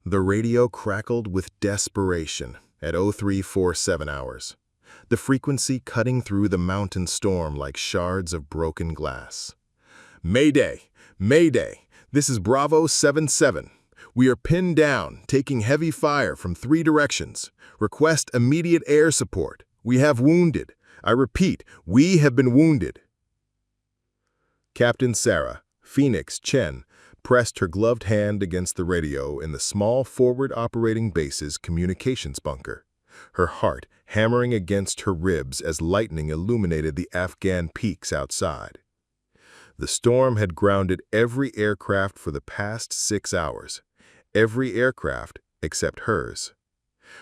The radio crackled with desperation at 0347 hours, the frequency cutting through the mountain storm like shards of broken glass. Mayday! Mayday! This is Bravo 77. We are pinned down, taking heavy fire from 3 directions. Request immediate air support. We have wounded. I repeat, we have been wounded. Captain Sarah, Phoenix Chen, pressed her gloved hand against the radio in the small forward operating base's communications bunker, her heart hammering against her ribs as lightning illuminated the Afghan peaks outside. The storm had grounded every aircraft for the past 6 hours, every aircraft except hers.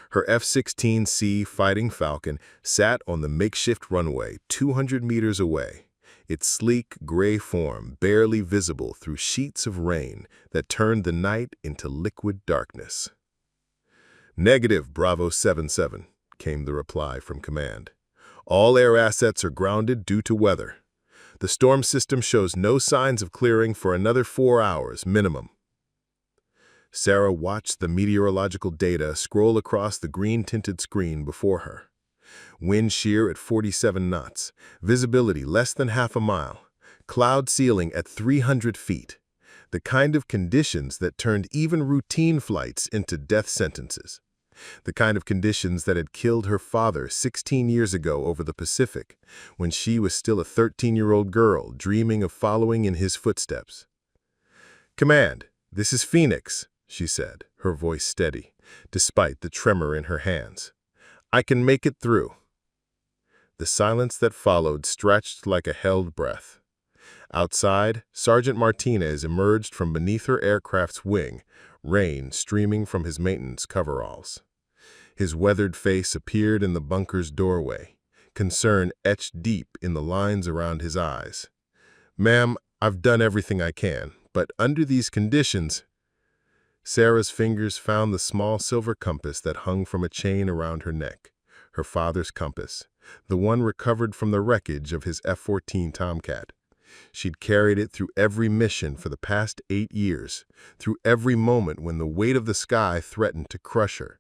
Her F-16C Fighting Falcon sat on the makeshift runway 200 meters away, its sleek gray form barely visible through sheets of rain that turned the night into liquid darkness. "Negative, Bravo 77, came the reply from command. "All air assets are grounded due to weather. The storm system shows no signs of clearing for another 4 hours minimum." Sarah watched the meteorological data scroll across the green-tinted screen before her. Wind shear at 47 knots, visibility less than half a mile, cloud ceiling at 300 feet, the kind of conditions that turned even routine flights into death sentences, the kind of conditions that had killed her father 16 years ago over the Pacific, when she was still a 13-year-old girl dreaming of following in his footsteps. "Command, this is Phoenix," she said, her voice steady, despite the tremor in her hands. "I can make it through." The silence that followed stretched like a held breath. Outside, Sergeant Martinez emerged from beneath her aircraft's wing, rain streaming from his maintenance coveralls. His weathered face appeared in the bunker's doorway, concern etched deep in the lines around his eyes. "Ma'am, I've done everything I can, but under these conditions—" Sarah's fingers found the small silver compass that hung from a chain around her neck, her father's compass, the one recovered from the wreckage of his F-14 Tomcat. She'd carried it through every mission for the past 8 years, through every moment when the weight of the sky threatened to crush her.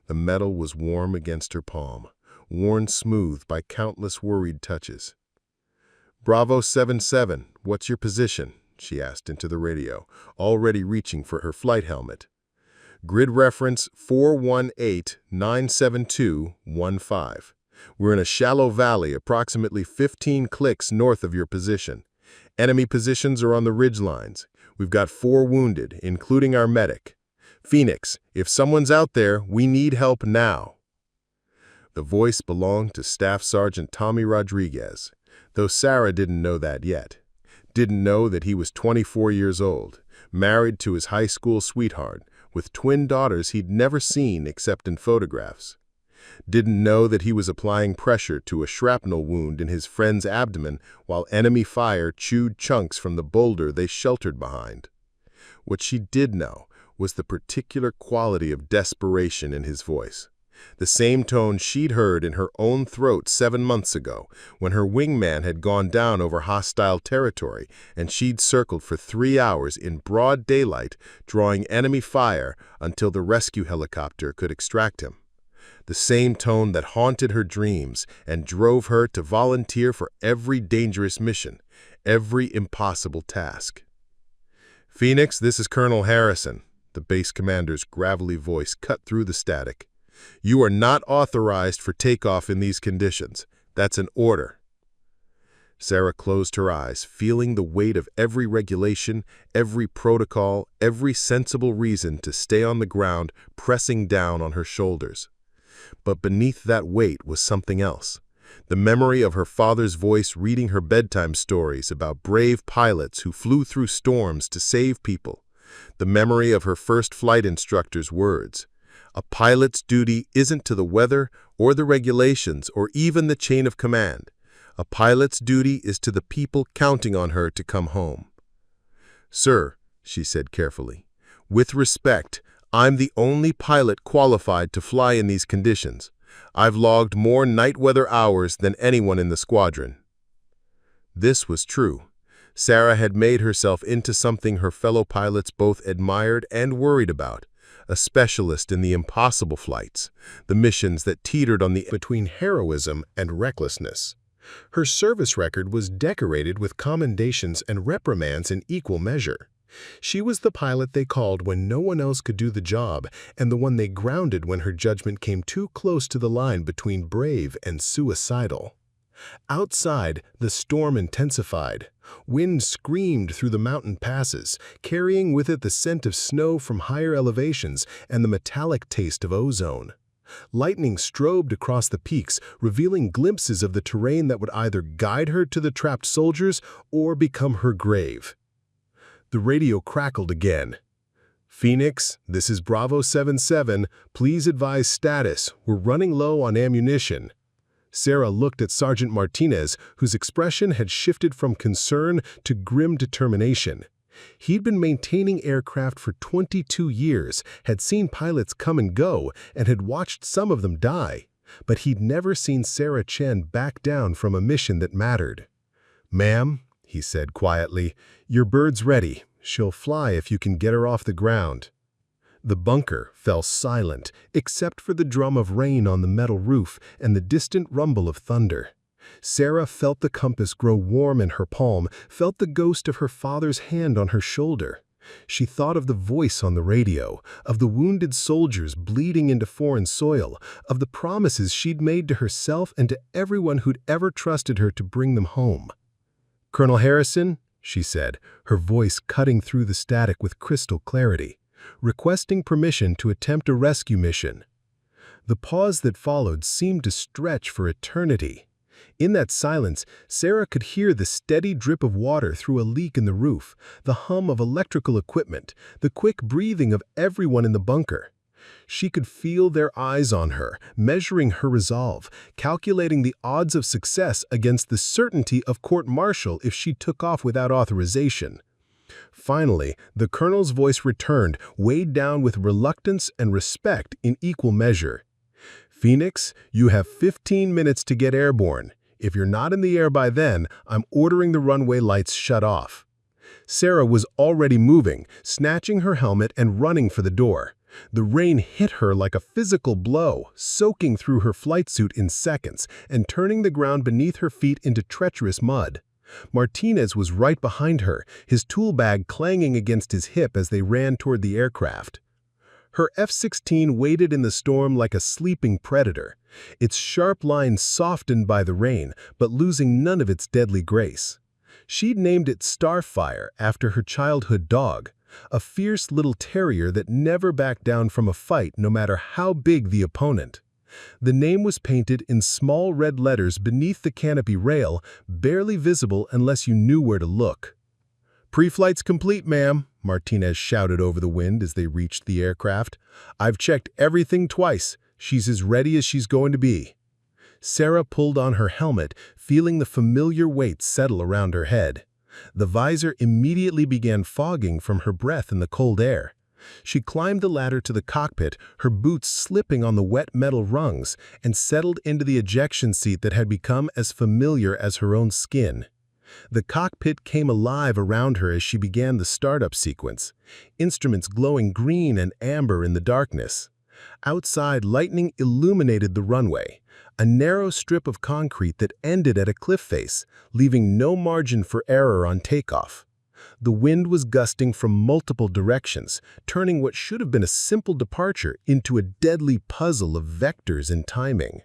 The metal was warm against her palm, worn smooth by countless worried touches. "Bravo 77, what's your position?" she asked into the radio, already reaching for her flight helmet. "Grid reference 41897215. We're in a shallow valley approximately 15 clicks north of your position. Enemy positions are on the ridge lines. We've got 4 wounded, including our medic. Phoenix, if someone's out there, we need help now." The voice belonged to Staff Sergeant Tommy Rodriguez, though Sarah didn't know that yet. Didn't know that he was 24 years old, married to his high school sweetheart, with twin daughters he'd never seen except in photographs. Didn't know that he was applying pressure to a shrapnel wound in his friend's abdomen while enemy fire chewed chunks from the boulder they sheltered behind. What she did know was the particular quality of desperation in his voice, the same tone she'd heard in her own throat 7 months ago when her wingman had gone down over hostile territory and she'd circled for 3 hours in broad daylight, drawing enemy fire until the rescue helicopter could extract him. The same tone that haunted her dreams and drove her to volunteer for every dangerous mission, every impossible task. "Phoenix, this is Colonel Harrison," the base commander's gravelly voice cut through the static. "You are not authorized for takeoff in these conditions. That's an order." Sarah closed her eyes, feeling the weight of every regulation, every protocol, every sensible reason to stay on the ground pressing down on her shoulders. But beneath that weight was something else. The memory of her father's voice reading her bedtime stories about brave pilots who flew through storms to save people. The memory of her first flight instructor's words. "A pilot's duty isn't to the weather or the regulations or even the chain of command. A pilot's duty is to the people counting on her to come home." "Sir," she said carefully, "with respect, I'm the only pilot qualified to fly in these conditions. I've logged more night weather hours than anyone in the squadron." This was true. Sarah had made herself into something her fellow pilots both admired and worried about, a specialist in the impossible flights, the missions that teetered on the between heroism and recklessness. Her service record was decorated with commendations and reprimands in equal measure. She was the pilot they called when no one else could do the job, and the one they grounded when her judgment came too close to the line between brave and suicidal. Outside, the storm intensified. Wind screamed through the mountain passes, carrying with it the scent of snow from higher elevations and the metallic taste of ozone. Lightning strobed across the peaks, revealing glimpses of the terrain that would either guide her to the trapped soldiers or become her grave. The radio crackled again. "Phoenix, this is Bravo 77. Please advise status. We're running low on ammunition." Sarah looked at Sergeant Martinez, whose expression had shifted from concern to grim determination. He'd been maintaining aircraft for 22 years, had seen pilots come and go, and had watched some of them die. But he'd never seen Sarah Chen back down from a mission that mattered. "Ma'am," he said quietly, "your bird's ready. She'll fly if you can get her off the ground." The bunker fell silent, except for the drum of rain on the metal roof and the distant rumble of thunder. Sarah felt the compass grow warm in her palm, felt the ghost of her father's hand on her shoulder. She thought of the voice on the radio, of the wounded soldiers bleeding into foreign soil, of the promises she'd made to herself and to everyone who'd ever trusted her to bring them home. "Colonel Harrison," she said, her voice cutting through the static with crystal clarity, "requesting permission to attempt a rescue mission." The pause that followed seemed to stretch for eternity. In that silence, Sarah could hear the steady drip of water through a leak in the roof, the hum of electrical equipment, the quick breathing of everyone in the bunker. She could feel their eyes on her, measuring her resolve, calculating the odds of success against the certainty of court-martial if she took off without authorization. Finally, the colonel's voice returned, weighed down with reluctance and respect in equal measure. "Phoenix, you have 15 minutes to get airborne. If you're not in the air by then, I'm ordering the runway lights shut off." Sarah was already moving, snatching her helmet and running for the door. The rain hit her like a physical blow, soaking through her flight suit in seconds and turning the ground beneath her feet into treacherous mud. Martinez was right behind her, his tool bag clanging against his hip as they ran toward the aircraft. Her F-16 waited in the storm like a sleeping predator, its sharp lines softened by the rain, but losing none of its deadly grace. She'd named it Starfire after her childhood dog, a fierce little terrier that never backed down from a fight no matter how big the opponent. The name was painted in small red letters beneath the canopy rail, barely visible unless you knew where to look. "Pre-flight's complete, ma'am," Martinez shouted over the wind as they reached the aircraft. "I've checked everything twice. She's as ready as she's going to be." Sarah pulled on her helmet, feeling the familiar weight settle around her head. The visor immediately began fogging from her breath in the cold air. She climbed the ladder to the cockpit, her boots slipping on the wet metal rungs, and settled into the ejection seat that had become as familiar as her own skin. The cockpit came alive around her as she began the startup sequence, instruments glowing green and amber in the darkness. Outside, lightning illuminated the runway, a narrow strip of concrete that ended at a cliff face, leaving no margin for error on takeoff. The wind was gusting from multiple directions, turning what should have been a simple departure into a deadly puzzle of vectors and timing.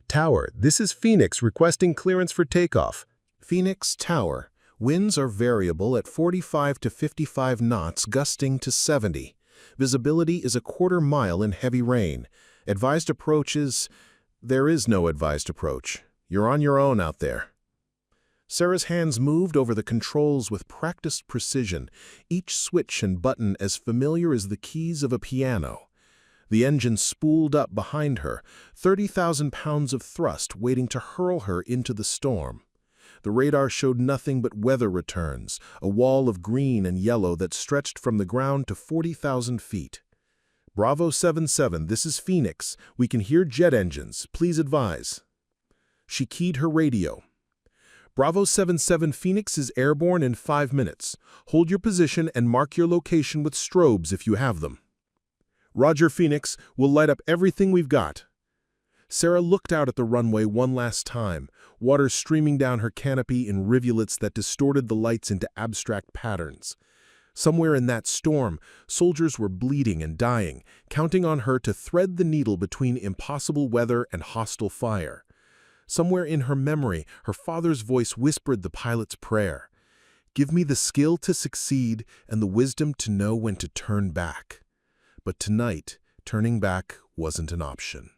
"Tower, this is Phoenix requesting clearance for takeoff." Phoenix Tower. Winds are variable at 45 to 55 knots, gusting to 70. Visibility is a quarter mile in heavy rain. Advised approach is... There is no advised approach. You're on your own out there. Sarah's hands moved over the controls with practiced precision, each switch and button as familiar as the keys of a piano. The engine spooled up behind her, 30,000 pounds of thrust waiting to hurl her into the storm. The radar showed nothing but weather returns, a wall of green and yellow that stretched from the ground to 40,000 feet. "Bravo 77, this is Phoenix. We can hear jet engines. Please advise." She keyed her radio. "Bravo 77 Phoenix is airborne in 5 minutes. Hold your position and mark your location with strobes if you have them." "Roger, Phoenix, we'll light up everything we've got." Sarah looked out at the runway one last time, water streaming down her canopy in rivulets that distorted the lights into abstract patterns. Somewhere in that storm, soldiers were bleeding and dying, counting on her to thread the needle between impossible weather and hostile fire. Somewhere in her memory, her father's voice whispered the pilot's prayer. "Give me the skill to succeed and the wisdom to know when to turn back." But tonight, turning back wasn't an option.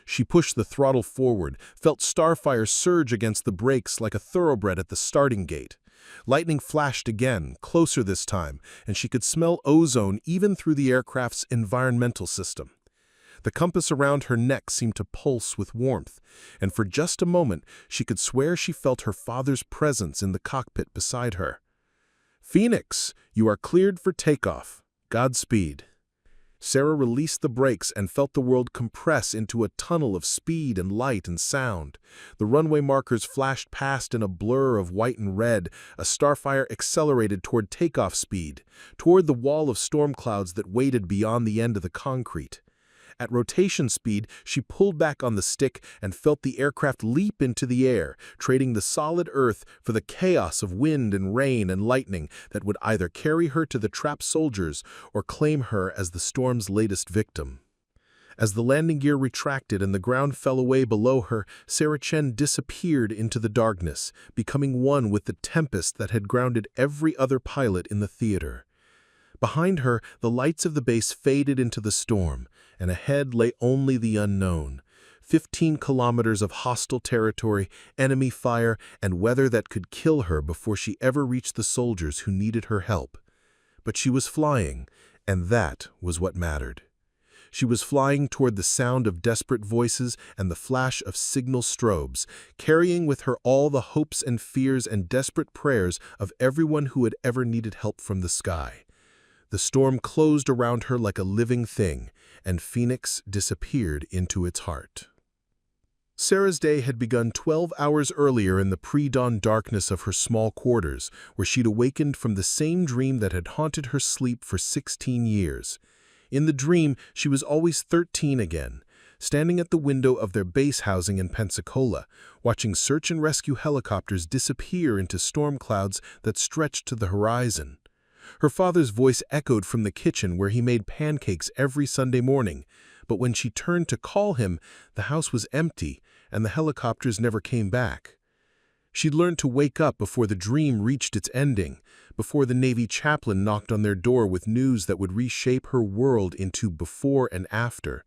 She pushed the throttle forward, felt Starfire surge against the brakes like a thoroughbred at the starting gate. Lightning flashed again, closer this time, and she could smell ozone even through the aircraft's environmental system. The compass around her neck seemed to pulse with warmth, and for just a moment she could swear she felt her father's presence in the cockpit beside her. "Phoenix, you are cleared for takeoff. Godspeed." Sarah released the brakes and felt the world compress into a tunnel of speed and light and sound. The runway markers flashed past in a blur of white and red. A Starfire accelerated toward takeoff speed, toward the wall of storm clouds that waited beyond the end of the concrete. At rotation speed, she pulled back on the stick and felt the aircraft leap into the air, trading the solid earth for the chaos of wind and rain and lightning that would either carry her to the trapped soldiers or claim her as the storm's latest victim. As the landing gear retracted and the ground fell away below her, Sarah Chen disappeared into the darkness, becoming one with the tempest that had grounded every other pilot in the theater. Behind her, the lights of the base faded into the storm, and ahead lay only the unknown. 15 kilometers of hostile territory, enemy fire, and weather that could kill her before she ever reached the soldiers who needed her help. But she was flying, and that was what mattered. She was flying toward the sound of desperate voices and the flash of signal strobes, carrying with her all the hopes and fears and desperate prayers of everyone who had ever needed help from the sky. The storm closed around her like a living thing, and Phoenix disappeared into its heart. Sarah's day had begun 12 hours earlier in the pre-dawn darkness of her small quarters, where she'd awakened from the same dream that had haunted her sleep for 16 years. In the dream, she was always 13 again, standing at the window of their base housing in Pensacola, watching search and rescue helicopters disappear into storm clouds that stretched to the horizon. Her father's voice echoed from the kitchen where he made pancakes every Sunday morning, but when she turned to call him, the house was empty and the helicopters never came back. She'd learned to wake up before the dream reached its ending, before the Navy chaplain knocked on their door with news that would reshape her world into before and after.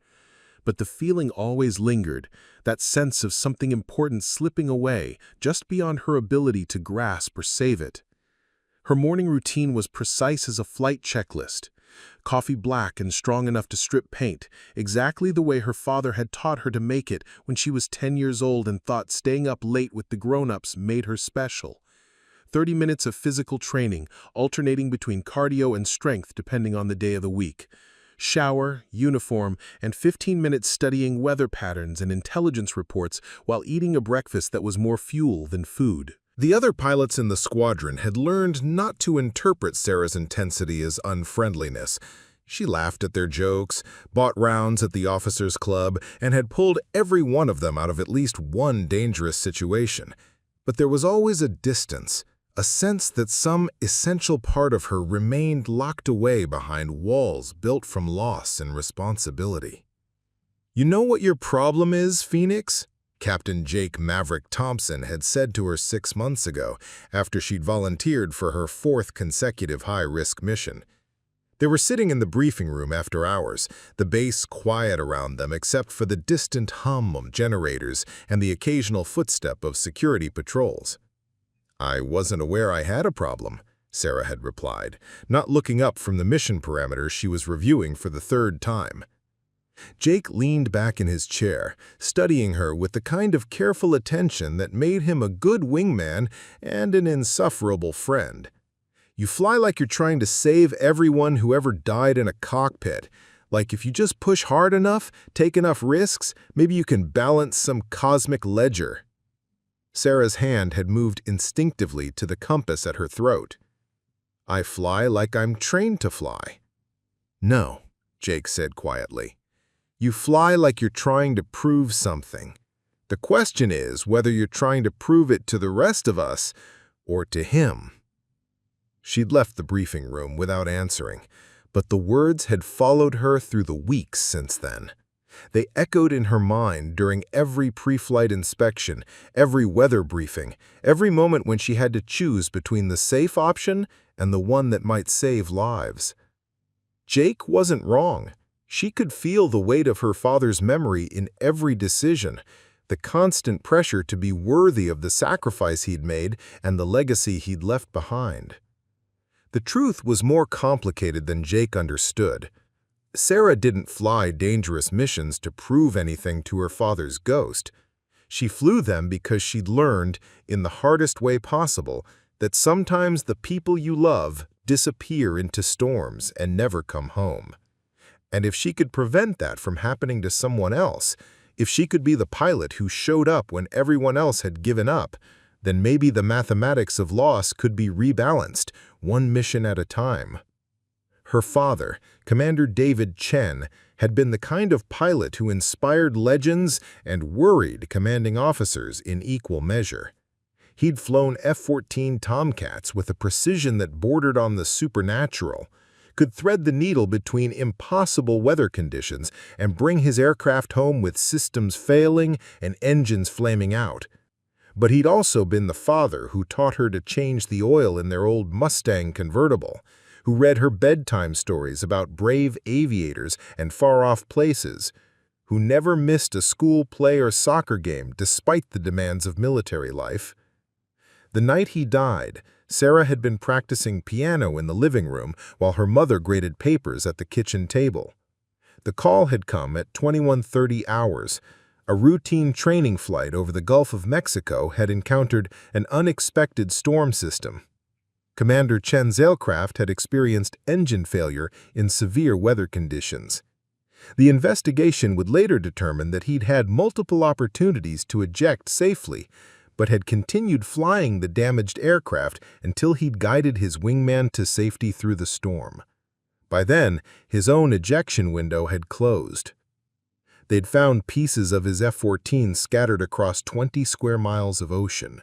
But the feeling always lingered, that sense of something important slipping away just beyond her ability to grasp or save it. Her morning routine was precise as a flight checklist. Coffee black and strong enough to strip paint, exactly the way her father had taught her to make it when she was 10 years old and thought staying up late with the grown-ups made her special. 30 minutes of physical training, alternating between cardio and strength depending on the day of the week. Shower, uniform, and 15 minutes studying weather patterns and intelligence reports while eating a breakfast that was more fuel than food. The other pilots in the squadron had learned not to interpret Sarah's intensity as unfriendliness. She laughed at their jokes, bought rounds at the officers' club, and had pulled every one of them out of at least one dangerous situation. But there was always a distance, a sense that some essential part of her remained locked away behind walls built from loss and responsibility. "You know what your problem is, Phoenix?" Captain Jake Maverick Thompson had said to her 6 months ago after she'd volunteered for her 4th consecutive high-risk mission. They were sitting in the briefing room after hours, the base quiet around them except for the distant hum of generators and the occasional footstep of security patrols. "I wasn't aware I had a problem," Sarah had replied, not looking up from the mission parameters she was reviewing for the 3rd time. Jake leaned back in his chair, studying her with the kind of careful attention that made him a good wingman and an insufferable friend. "You fly like you're trying to save everyone who ever died in a cockpit. Like if you just push hard enough, take enough risks, maybe you can balance some cosmic ledger." Sarah's hand had moved instinctively to the compass at her throat. "I fly like I'm trained to fly." "No, Jake said quietly. "You fly like you're trying to prove something. The question is whether you're trying to prove it to the rest of us or to him." She'd left the briefing room without answering, but the words had followed her through the weeks since then. They echoed in her mind during every pre-flight inspection, every weather briefing, every moment when she had to choose between the safe option and the one that might save lives. Jake wasn't wrong. She could feel the weight of her father's memory in every decision, the constant pressure to be worthy of the sacrifice he'd made and the legacy he'd left behind. The truth was more complicated than Jake understood. Sarah didn't fly dangerous missions to prove anything to her father's ghost. She flew them because she'd learned, in the hardest way possible, that sometimes the people you love disappear into storms and never come home. And if she could prevent that from happening to someone else, if she could be the pilot who showed up when everyone else had given up, then maybe the mathematics of loss could be rebalanced, one mission at a time. Her father, Commander David Chen, had been the kind of pilot who inspired legends and worried commanding officers in equal measure. He'd flown F-14 Tomcats with a precision that bordered on the supernatural, could thread the needle between impossible weather conditions and bring his aircraft home with systems failing and engines flaming out. But he'd also been the father who taught her to change the oil in their old Mustang convertible, who read her bedtime stories about brave aviators and far-off places, who never missed a school play or soccer game despite the demands of military life. The night he died, Sarah had been practicing piano in the living room while her mother graded papers at the kitchen table. The call had come at 21:30 hours. A routine training flight over the Gulf of Mexico had encountered an unexpected storm system. Commander Chen's aircraft had experienced engine failure in severe weather conditions. The investigation would later determine that he'd had multiple opportunities to eject safely, but had continued flying the damaged aircraft until he'd guided his wingman to safety through the storm. By then, his own ejection window had closed. They'd found pieces of his F-14 scattered across 20 square miles of ocean.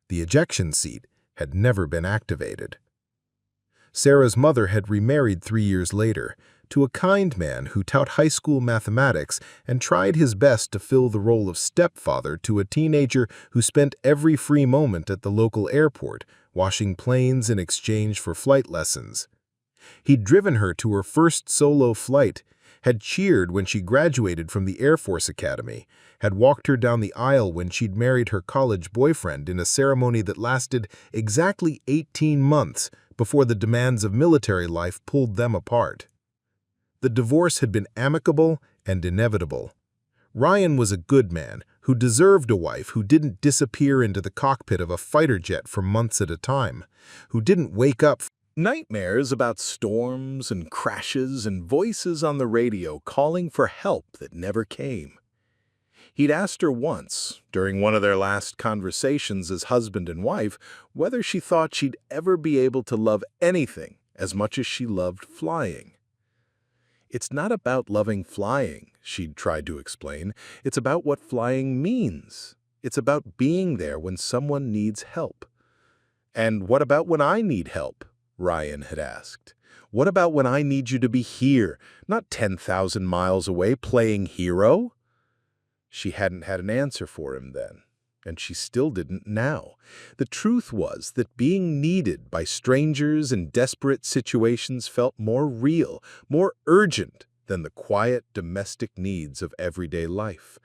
The ejection seat had never been activated. Sarah's mother had remarried 3 years later to a kind man who taught high school mathematics and tried his best to fill the role of stepfather to a teenager who spent every free moment at the local airport, washing planes in exchange for flight lessons. He'd driven her to her first solo flight, had cheered when she graduated from the Air Force Academy, had walked her down the aisle when she'd married her college boyfriend in a ceremony that lasted exactly 18 months before the demands of military life pulled them apart. The divorce had been amicable and inevitable. Ryan was a good man who deserved a wife who didn't disappear into the cockpit of a fighter jet for months at a time, who didn't wake up nightmares about storms and crashes and voices on the radio calling for help that never came. He'd asked her once, during one of their last conversations as husband and wife, whether she thought she'd ever be able to love anything as much as she loved flying. "It's not about loving flying," she'd tried to explain. "It's about what flying means. It's about being there when someone needs help." "And what about when I need help?" Ryan had asked. "What about when I need you to be here, not 10,000 miles away playing hero?" She hadn't had an answer for him then, and she still didn't now. The truth was that being needed by strangers in desperate situations felt more real, more urgent than the quiet domestic needs of everyday life.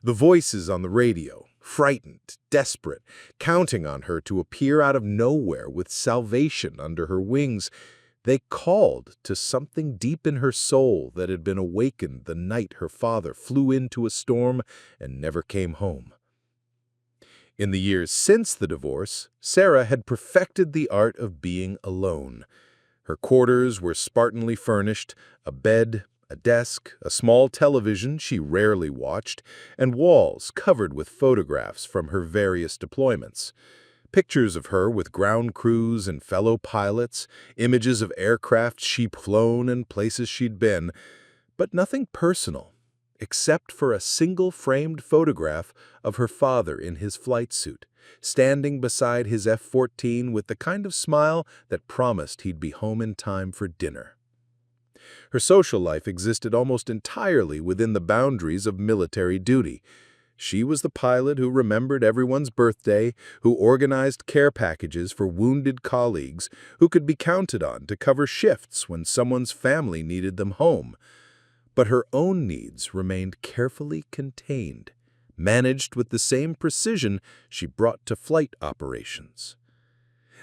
The voices on the radio, frightened, desperate, counting on her to appear out of nowhere with salvation under her wings, they called to something deep in her soul that had been awakened the night her father flew into a storm and never came home. In the years since the divorce, Sarah had perfected the art of being alone. Her quarters were spartanly furnished, a bed, a desk, a small television she rarely watched, and walls covered with photographs from her various deployments. Pictures of her with ground crews and fellow pilots, images of aircraft she'd flown and places she'd been, but nothing personal, except for a single framed photograph of her father in his flight suit, standing beside his F-14 with the kind of smile that promised he'd be home in time for dinner. Her social life existed almost entirely within the boundaries of military duty. She was the pilot who remembered everyone's birthday, who organized care packages for wounded colleagues, who could be counted on to cover shifts when someone's family needed them home. But her own needs remained carefully contained, managed with the same precision she brought to flight operations.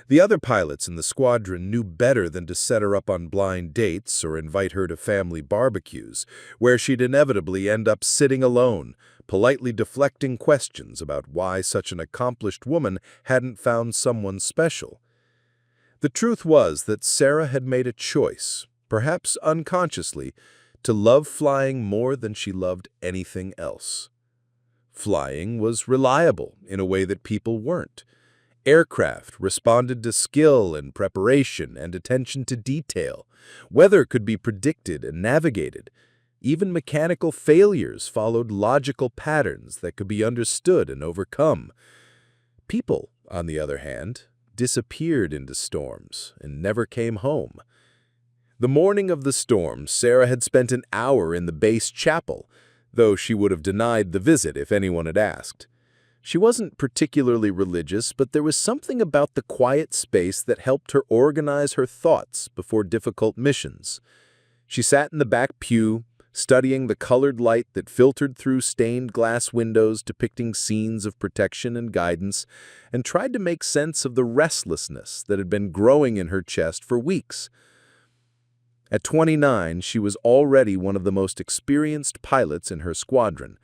The other pilots in the squadron knew better than to set her up on blind dates or invite her to family barbecues, where she'd inevitably end up sitting alone, politely deflecting questions about why such an accomplished woman hadn't found someone special. The truth was that Sarah had made a choice, perhaps unconsciously, to love flying more than she loved anything else. Flying was reliable in a way that people weren't. Aircraft responded to skill and preparation and attention to detail. Weather could be predicted and navigated. Even mechanical failures followed logical patterns that could be understood and overcome. People, on the other hand, disappeared into storms and never came home. The morning of the storm, Sarah had spent an hour in the base chapel, though she would have denied the visit if anyone had asked. She wasn't particularly religious, but there was something about the quiet space that helped her organize her thoughts before difficult missions. She sat in the back pew, studying the colored light that filtered through stained glass windows depicting scenes of protection and guidance, and tried to make sense of the restlessness that had been growing in her chest for weeks. At 29, she was already one of the most experienced pilots in her squadron.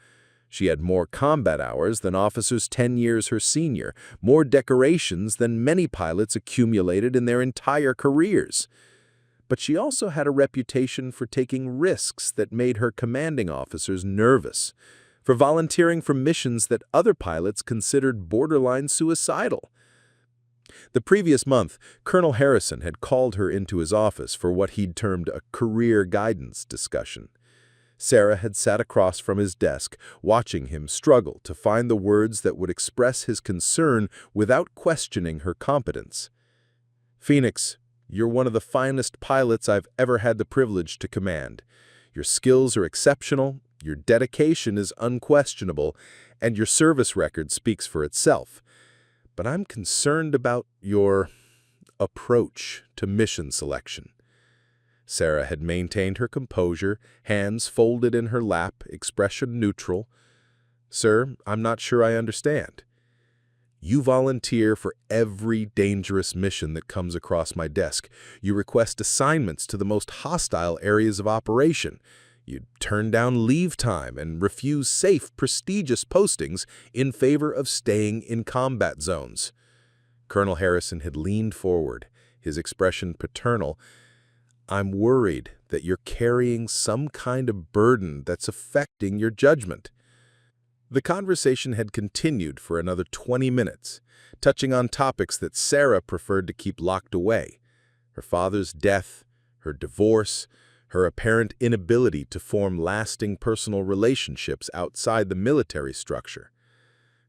She had more combat hours than officers 10 years her senior, more decorations than many pilots accumulated in their entire careers. But she also had a reputation for taking risks that made her commanding officers nervous, for volunteering for missions that other pilots considered borderline suicidal. The previous month, Colonel Harrison had called her into his office for what he'd termed a career guidance discussion. Sarah had sat across from his desk, watching him struggle to find the words that would express his concern without questioning her competence. "Phoenix, you're one of the finest pilots I've ever had the privilege to command. Your skills are exceptional, your dedication is unquestionable, and your service record speaks for itself. But I'm concerned about your approach to mission selection." Sarah had maintained her composure, hands folded in her lap, expression neutral. "Sir, I'm not sure I understand." "You volunteer for every dangerous mission that comes across my desk. You request assignments to the most hostile areas of operation. You turn down leave time and refuse safe, prestigious postings in favor of staying in combat zones." Colonel Harrison had leaned forward, his expression paternal. "I'm worried that you're carrying some kind of burden that's affecting your judgment." The conversation had continued for another 20 minutes, touching on topics that Sarah preferred to keep locked away: her father's death, her divorce, her apparent inability to form lasting personal relationships outside the military structure.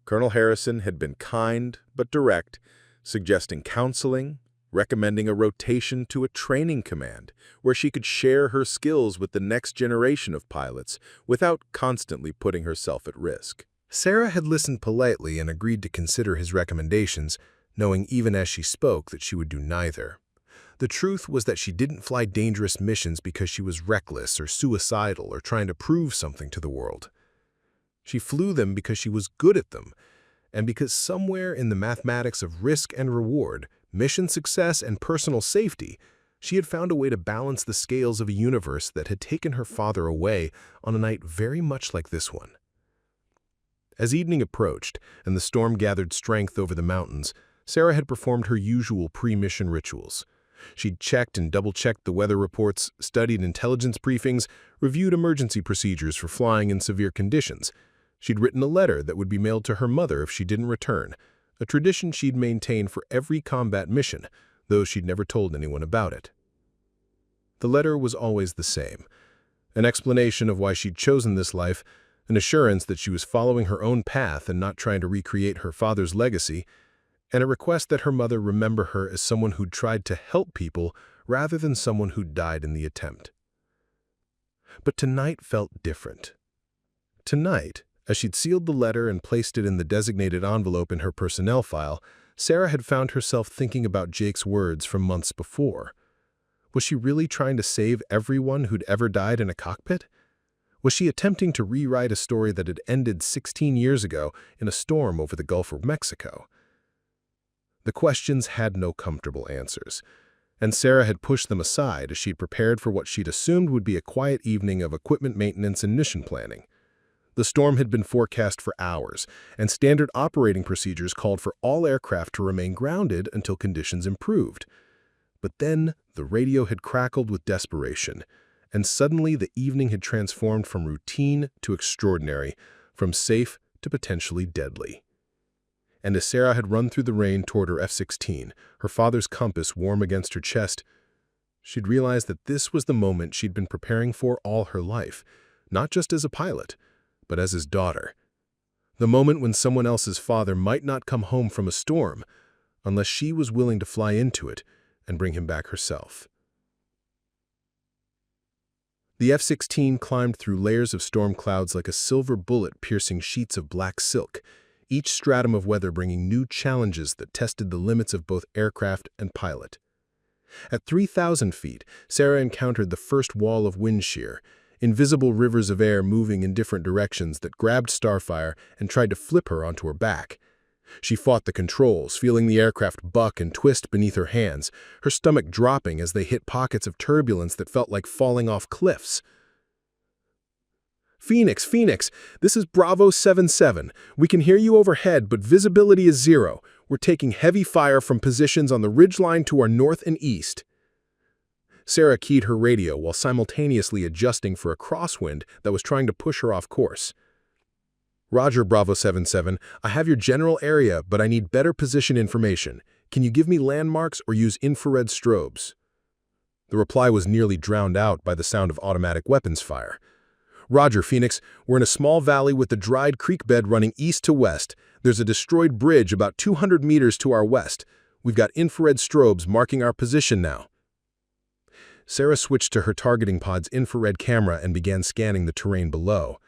Colonel Harrison had been kind but direct, suggesting counseling, recommending a rotation to a training command where she could share her skills with the next generation of pilots without constantly putting herself at risk. Sarah had listened politely and agreed to consider his recommendations, knowing even as she spoke that she would do neither. The truth was that she didn't fly dangerous missions because she was reckless or suicidal or trying to prove something to the world. She flew them because she was good at them, and because somewhere in the mathematics of risk and reward, mission success and personal safety, she had found a way to balance the scales of a universe that had taken her father away on a night very much like this one. As evening approached and the storm gathered strength over the mountains, Sarah had performed her usual pre-mission rituals. She'd checked and double-checked the weather reports, studied intelligence briefings, reviewed emergency procedures for flying in severe conditions. She'd written a letter that would be mailed to her mother if she didn't return, a tradition she'd maintained for every combat mission, though she'd never told anyone about it. The letter was always the same, an explanation of why she'd chosen this life, an assurance that she was following her own path and not trying to recreate her father's legacy, and a request that her mother remember her as someone who'd tried to help people rather than someone who'd died in the attempt. But tonight felt different. Tonight, as she'd sealed the letter and placed it in the designated envelope in her personnel file, Sarah had found herself thinking about Jake's words from months before. Was she really trying to save everyone who'd ever died in a cockpit? Was she attempting to rewrite a story that had ended 16 years ago in a storm over the Gulf of Mexico? The questions had no comfortable answers, and Sarah had pushed them aside as she'd prepared for what she'd assumed would be a quiet evening of equipment maintenance and mission planning. The storm had been forecast for hours, and standard operating procedures called for all aircraft to remain grounded until conditions improved. But then the radio had crackled with desperation, and suddenly the evening had transformed from routine to extraordinary, from safe to potentially deadly. And as Sarah had run through the rain toward her F-16, her father's compass warm against her chest, she'd realized that this was the moment she'd been preparing for all her life, not just as a pilot, but as his daughter. The moment when someone else's father might not come home from a storm unless she was willing to fly into it and bring him back herself. The F-16 climbed through layers of storm clouds like a silver bullet piercing sheets of black silk, each stratum of weather bringing new challenges that tested the limits of both aircraft and pilot. At 3,000 feet, Sarah encountered the first wall of wind shear, invisible rivers of air moving in different directions that grabbed Starfire and tried to flip her onto her back. She fought the controls, feeling the aircraft buck and twist beneath her hands, her stomach dropping as they hit pockets of turbulence that felt like falling off cliffs. Phoenix, this is Bravo 77. We can hear you overhead, but visibility is 0. We're taking heavy fire from positions on the ridgeline to our north and east. Sarah keyed her radio while simultaneously adjusting for a crosswind that was trying to push her off course. Roger, Bravo 77. I have your general area, but I need better position information. Can you give me landmarks or use infrared strobes? The reply was nearly drowned out by the sound of automatic weapons fire. Roger, Phoenix. We're in a small valley with the dried creek bed running east to west. There's a destroyed bridge about 200 meters to our west. We've got infrared strobes marking our position now. Sarah switched to her targeting pod's infrared camera and began scanning the terrain below.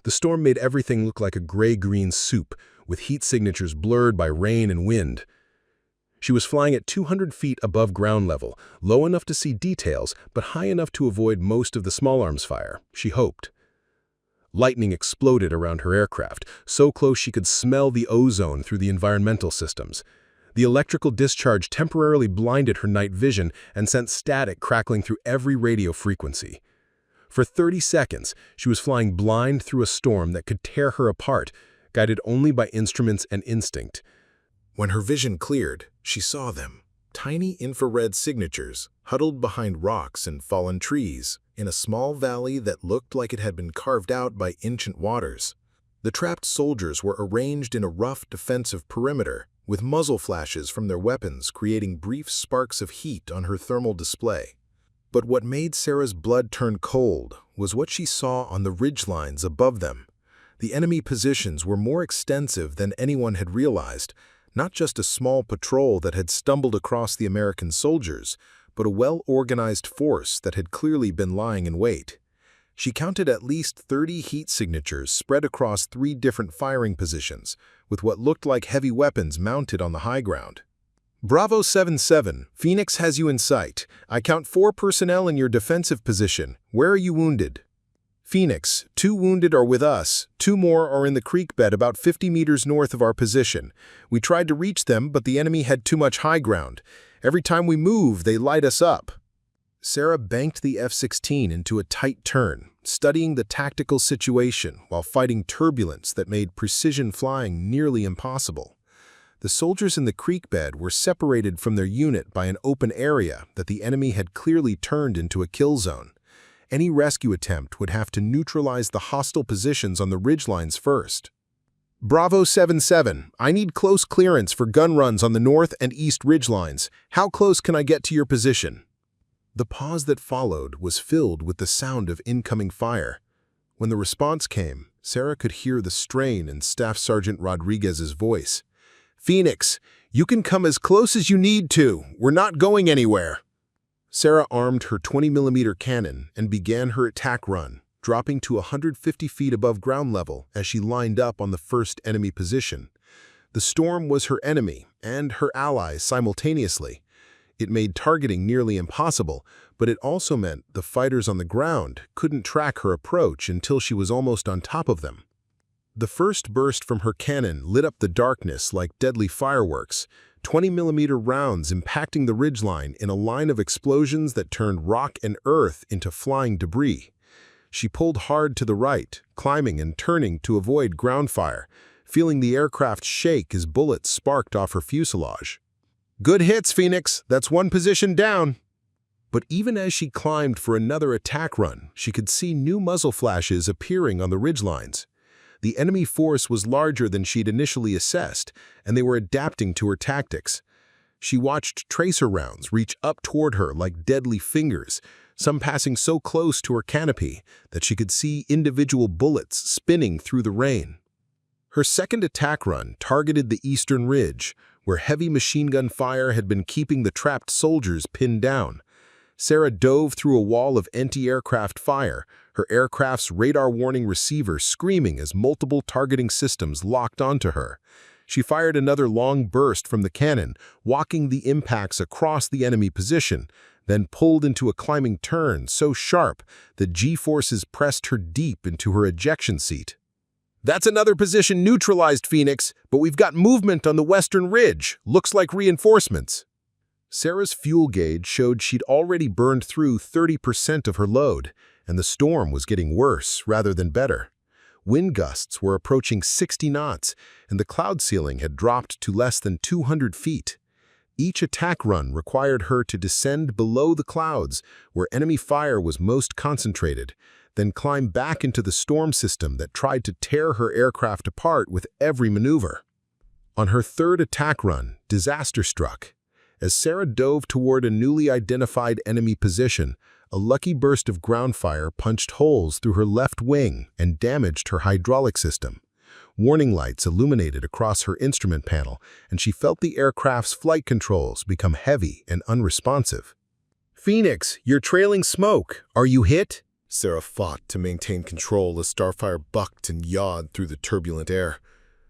The storm made everything look like a gray-green soup, with heat signatures blurred by rain and wind. She was flying at 200 feet above ground level, low enough to see details, but high enough to avoid most of the small arms fire, she hoped. Lightning exploded around her aircraft, so close she could smell the ozone through the environmental systems. The electrical discharge temporarily blinded her night vision and sent static crackling through every radio frequency. For 30 seconds, she was flying blind through a storm that could tear her apart, guided only by instruments and instinct. When her vision cleared, she saw them, tiny infrared signatures, huddled behind rocks and fallen trees, in a small valley that looked like it had been carved out by ancient waters. The trapped soldiers were arranged in a rough defensive perimeter, with muzzle flashes from their weapons creating brief sparks of heat on her thermal display. But what made Sarah's blood turn cold was what she saw on the ridgelines above them. The enemy positions were more extensive than anyone had realized, not just a small patrol that had stumbled across the American soldiers, but a well-organized force that had clearly been lying in wait. She counted at least 30 heat signatures spread across 3 different firing positions, with what looked like heavy weapons mounted on the high ground. Bravo 77, Phoenix has you in sight. I count 4 personnel in your defensive position. Where are you wounded? Phoenix, 2 wounded are with us. 2 more are in the creek bed about 50 meters north of our position. We tried to reach them, but the enemy had too much high ground. Every time we move, they light us up. Sarah banked the F-16 into a tight turn, studying the tactical situation while fighting turbulence that made precision flying nearly impossible. The soldiers in the creek bed were separated from their unit by an open area that the enemy had clearly turned into a kill zone. Any rescue attempt would have to neutralize the hostile positions on the ridgelines first. Bravo 7-7, I need close clearance for gun runs on the north and east ridgelines. How close can I get to your position? The pause that followed was filled with the sound of incoming fire. When the response came, Sarah could hear the strain in Staff Sergeant Rodriguez's voice. "Phoenix, you can come as close as you need to. We're not going anywhere." Sarah armed her 20mm cannon and began her attack run, dropping to 150 feet above ground level as she lined up on the first enemy position. The storm was her enemy and her ally simultaneously. It made targeting nearly impossible, but it also meant the fighters on the ground couldn't track her approach until she was almost on top of them. The first burst from her cannon lit up the darkness like deadly fireworks, 20mm rounds impacting the ridgeline in a line of explosions that turned rock and earth into flying debris. She pulled hard to the right, climbing and turning to avoid ground fire, feeling the aircraft shake as bullets sparked off her fuselage. "Good hits, Phoenix. That's one position down." But even as she climbed for another attack run, she could see new muzzle flashes appearing on the ridgelines. The enemy force was larger than she'd initially assessed, and they were adapting to her tactics. She watched tracer rounds reach up toward her like deadly fingers, some passing so close to her canopy that she could see individual bullets spinning through the rain. Her second attack run targeted the eastern ridge, where heavy machine gun fire had been keeping the trapped soldiers pinned down. Sarah dove through a wall of anti-aircraft fire, her aircraft's radar warning receiver screaming as multiple targeting systems locked onto her. She fired another long burst from the cannon, walking the impacts across the enemy position, then pulled into a climbing turn so sharp that G-forces pressed her deep into her ejection seat. "That's another position neutralized, Phoenix, but we've got movement on the western ridge. Looks like reinforcements." Sarah's fuel gauge showed she'd already burned through 30% of her load, and the storm was getting worse rather than better. Wind gusts were approaching 60 knots, and the cloud ceiling had dropped to less than 200 feet. Each attack run required her to descend below the clouds, where enemy fire was most concentrated, then climb back into the storm system that tried to tear her aircraft apart with every maneuver. On her third attack run, disaster struck. As Sarah dove toward a newly identified enemy position, a lucky burst of ground fire punched holes through her left wing and damaged her hydraulic system. Warning lights illuminated across her instrument panel, and she felt the aircraft's flight controls become heavy and unresponsive. "Phoenix, you're trailing smoke. Are you hit?" Sarah fought to maintain control as Starfire bucked and yawed through the turbulent air.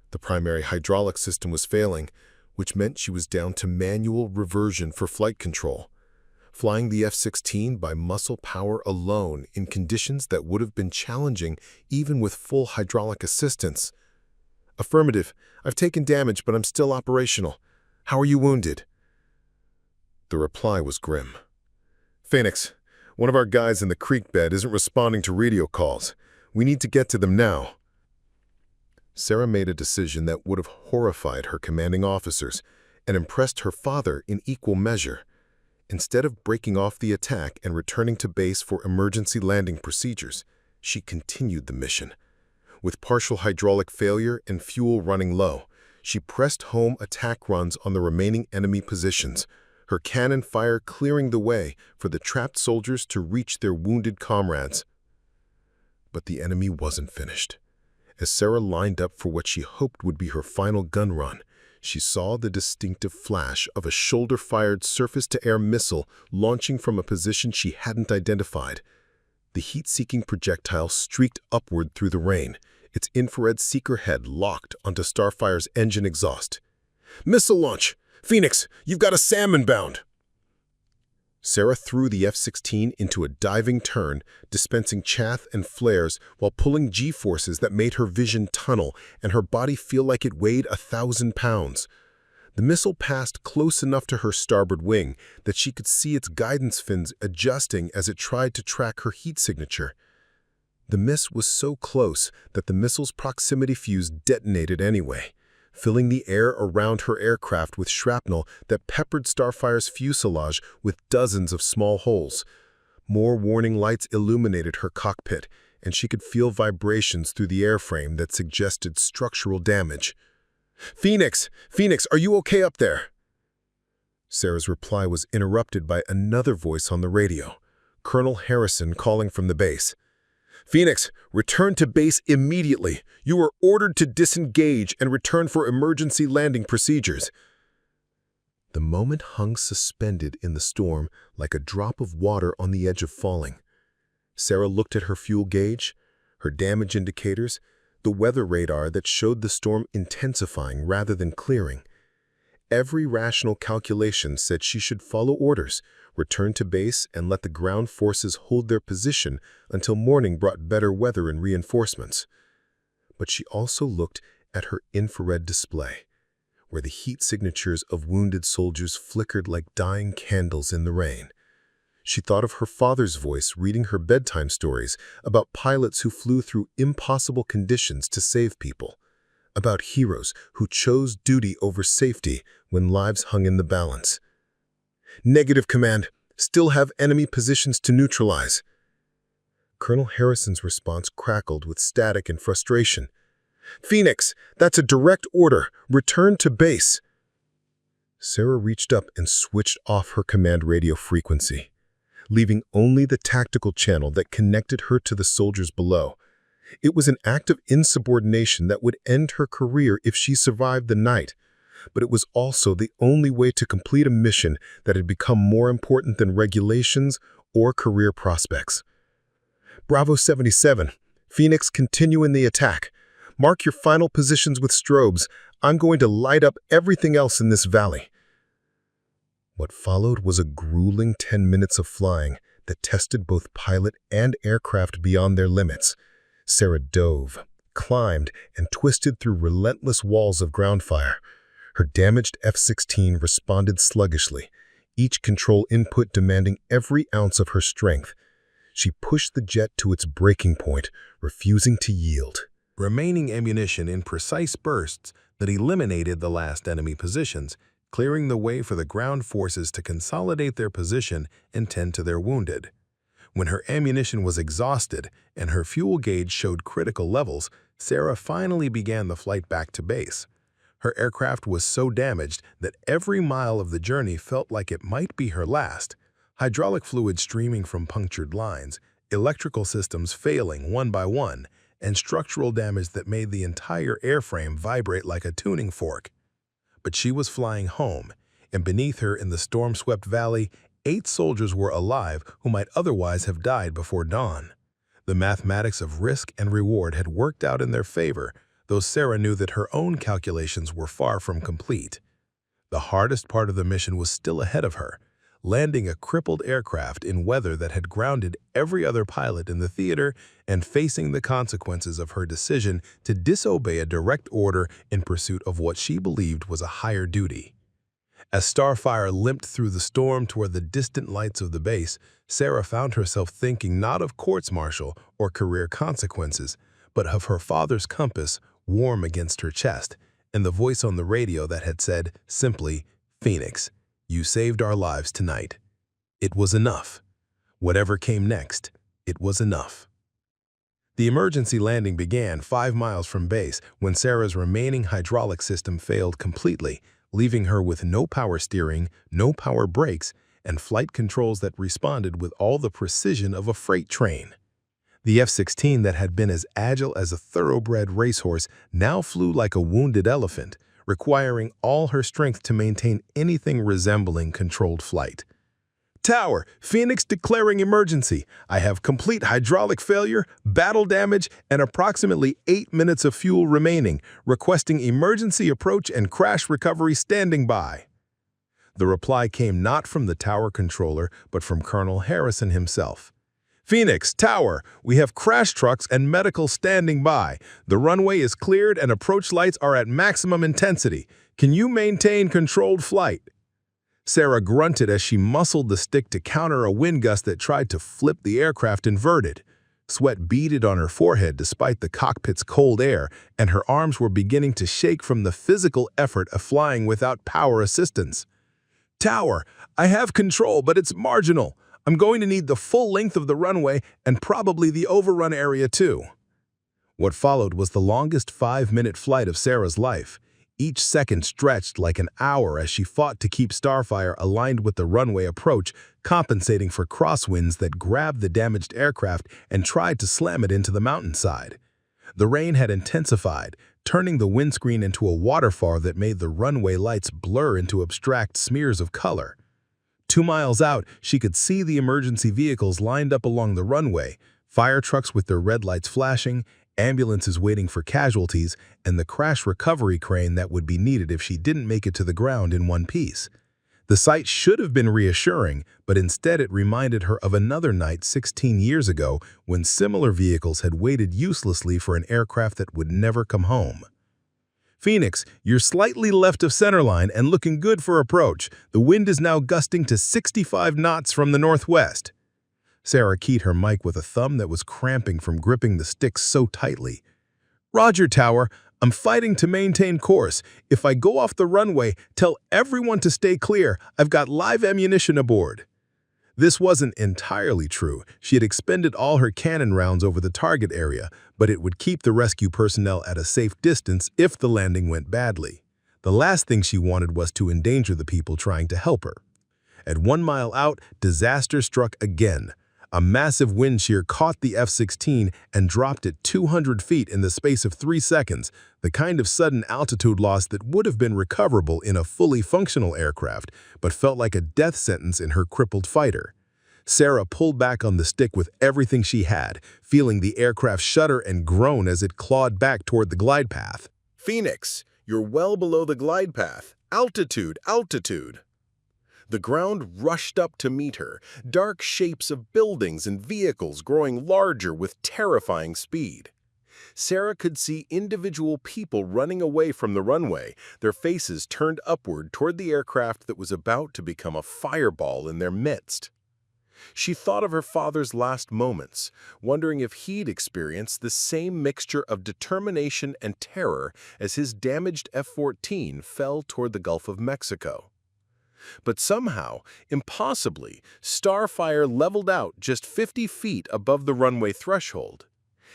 The primary hydraulic system was failing, which meant she was down to manual reversion for flight control. Flying the F-16 by muscle power alone in conditions that would have been challenging even with full hydraulic assistance. "Affirmative. I've taken damage, but I'm still operational. How are you wounded?" The reply was grim. "Phoenix, one of our guys in the creek bed isn't responding to radio calls. We need to get to them now." Sarah made a decision that would have horrified her commanding officers and impressed her father in equal measure. Instead of breaking off the attack and returning to base for emergency landing procedures, she continued the mission. With partial hydraulic failure and fuel running low, she pressed home attack runs on the remaining enemy positions, her cannon fire clearing the way for the trapped soldiers to reach their wounded comrades. But the enemy wasn't finished. As Sarah lined up for what she hoped would be her final gun run, she saw the distinctive flash of a shoulder-fired surface-to-air missile launching from a position she hadn't identified. The heat-seeking projectile streaked upward through the rain, its infrared seeker head locked onto Starfire's engine exhaust. "Missile launch! Phoenix, you've got a SAM inbound!" Sarah threw the F-16 into a diving turn, dispensing chaff and flares while pulling G-forces that made her vision tunnel and her body feel like it weighed 1,000 pounds. The missile passed close enough to her starboard wing that she could see its guidance fins adjusting as it tried to track her heat signature. The miss was so close that the missile's proximity fuse detonated anyway, filling the air around her aircraft with shrapnel that peppered Starfire's fuselage with dozens of small holes. More warning lights illuminated her cockpit, and she could feel vibrations through the airframe that suggested structural damage. "Phoenix! Phoenix, are you okay up there?" Sarah's reply was interrupted by another voice on the radio, Colonel Harrison calling from the base. "Phoenix, return to base immediately. You are ordered to disengage and return for emergency landing procedures." The moment hung suspended in the storm like a drop of water on the edge of falling. Sarah looked at her fuel gauge, her damage indicators, the weather radar that showed the storm intensifying rather than clearing. Every rational calculation said she should follow orders, return to base, and let the ground forces hold their position until morning brought better weather and reinforcements. But she also looked at her infrared display, where the heat signatures of wounded soldiers flickered like dying candles in the rain. She thought of her father's voice reading her bedtime stories about pilots who flew through impossible conditions to save people, about heroes who chose duty over safety when lives hung in the balance. "Negative, Command. Still have enemy positions to neutralize." Colonel Harrison's response crackled with static and frustration. "Phoenix, that's a direct order. Return to base." Sarah reached up and switched off her command radio frequency, leaving only the tactical channel that connected her to the soldiers below. It was an act of insubordination that would end her career if she survived the night, but it was also the only way to complete a mission that had become more important than regulations or career prospects. "Bravo 77, Phoenix, continue in the attack. Mark your final positions with strobes. I'm going to light up everything else in this valley." What followed was a grueling 10 minutes of flying that tested both pilot and aircraft beyond their limits. Sarah dove, climbed, and twisted through relentless walls of ground fire. Her damaged F-16 responded sluggishly, each control input demanding every ounce of her strength. She pushed the jet to its breaking point, refusing to yield, remaining ammunition in precise bursts that eliminated the last enemy positions, clearing the way for the ground forces to consolidate their position and tend to their wounded. When her ammunition was exhausted and her fuel gauge showed critical levels, Sarah finally began the flight back to base. Her aircraft was so damaged that every mile of the journey felt like it might be her last. Hydraulic fluid streaming from punctured lines, electrical systems failing one by one, and structural damage that made the entire airframe vibrate like a tuning fork. But she was flying home, and beneath her in the storm-swept valley, 8 soldiers were alive who might otherwise have died before dawn. The mathematics of risk and reward had worked out in their favor, though Sarah knew that her own calculations were far from complete. The hardest part of the mission was still ahead of her, landing a crippled aircraft in weather that had grounded every other pilot in the theater and facing the consequences of her decision to disobey a direct order in pursuit of what she believed was a higher duty. As Starfire limped through the storm toward the distant lights of the base, Sarah found herself thinking not of courts-martial or career consequences, but of her father's compass warm against her chest, and the voice on the radio that had said, simply, "Phoenix, you saved our lives tonight." It was enough. Whatever came next, it was enough. The emergency landing began 5 miles from base when Sarah's remaining hydraulic system failed completely, leaving her with no power steering, no power brakes, and flight controls that responded with all the precision of a freight train. The F-16 that had been as agile as a thoroughbred racehorse now flew like a wounded elephant, requiring all her strength to maintain anything resembling controlled flight. "Tower, Phoenix declaring emergency. I have complete hydraulic failure, battle damage, and approximately 8 minutes of fuel remaining, requesting emergency approach and crash recovery standing by." The reply came not from the tower controller, but from Colonel Harrison himself. "Phoenix, Tower, we have crash trucks and medical standing by. The runway is cleared and approach lights are at maximum intensity. Can you maintain controlled flight?" Sarah grunted as she muscled the stick to counter a wind gust that tried to flip the aircraft inverted. Sweat beaded on her forehead despite the cockpit's cold air, and her arms were beginning to shake from the physical effort of flying without power assistance. "Tower, I have control, but it's marginal. I'm going to need the full length of the runway and probably the overrun area too." What followed was the longest 5-minute flight of Sarah's life. Each second stretched like an hour as she fought to keep Starfire aligned with the runway approach, compensating for crosswinds that grabbed the damaged aircraft and tried to slam it into the mountainside. The rain had intensified, turning the windscreen into a waterfall that made the runway lights blur into abstract smears of color. 2 miles out, she could see the emergency vehicles lined up along the runway, fire trucks with their red lights flashing, ambulances waiting for casualties, and the crash recovery crane that would be needed if she didn't make it to the ground in one piece. The sight should have been reassuring, but instead it reminded her of another night 16 years ago when similar vehicles had waited uselessly for an aircraft that would never come home. "Phoenix, you're slightly left of centerline and looking good for approach. The wind is now gusting to 65 knots from the northwest." Sarah keyed her mic with a thumb that was cramping from gripping the stick so tightly. "Roger, Tower. I'm fighting to maintain course. If I go off the runway, tell everyone to stay clear. I've got live ammunition aboard." This wasn't entirely true. She had expended all her cannon rounds over the target area, but it would keep the rescue personnel at a safe distance if the landing went badly. The last thing she wanted was to endanger the people trying to help her. At 1 mile out, disaster struck again. A massive wind shear caught the F-16 and dropped it 200 feet in the space of 3 seconds, the kind of sudden altitude loss that would have been recoverable in a fully functional aircraft, but felt like a death sentence in her crippled fighter. Sarah pulled back on the stick with everything she had, feeling the aircraft shudder and groan as it clawed back toward the glide path. "Phoenix, you're well below the glide path. Altitude, altitude." The ground rushed up to meet her, dark shapes of buildings and vehicles growing larger with terrifying speed. Sarah could see individual people running away from the runway, their faces turned upward toward the aircraft that was about to become a fireball in their midst. She thought of her father's last moments, wondering if he'd experienced the same mixture of determination and terror as his damaged F-14 fell toward the Gulf of Mexico. But somehow, impossibly, Starfire leveled out just 50 feet above the runway threshold.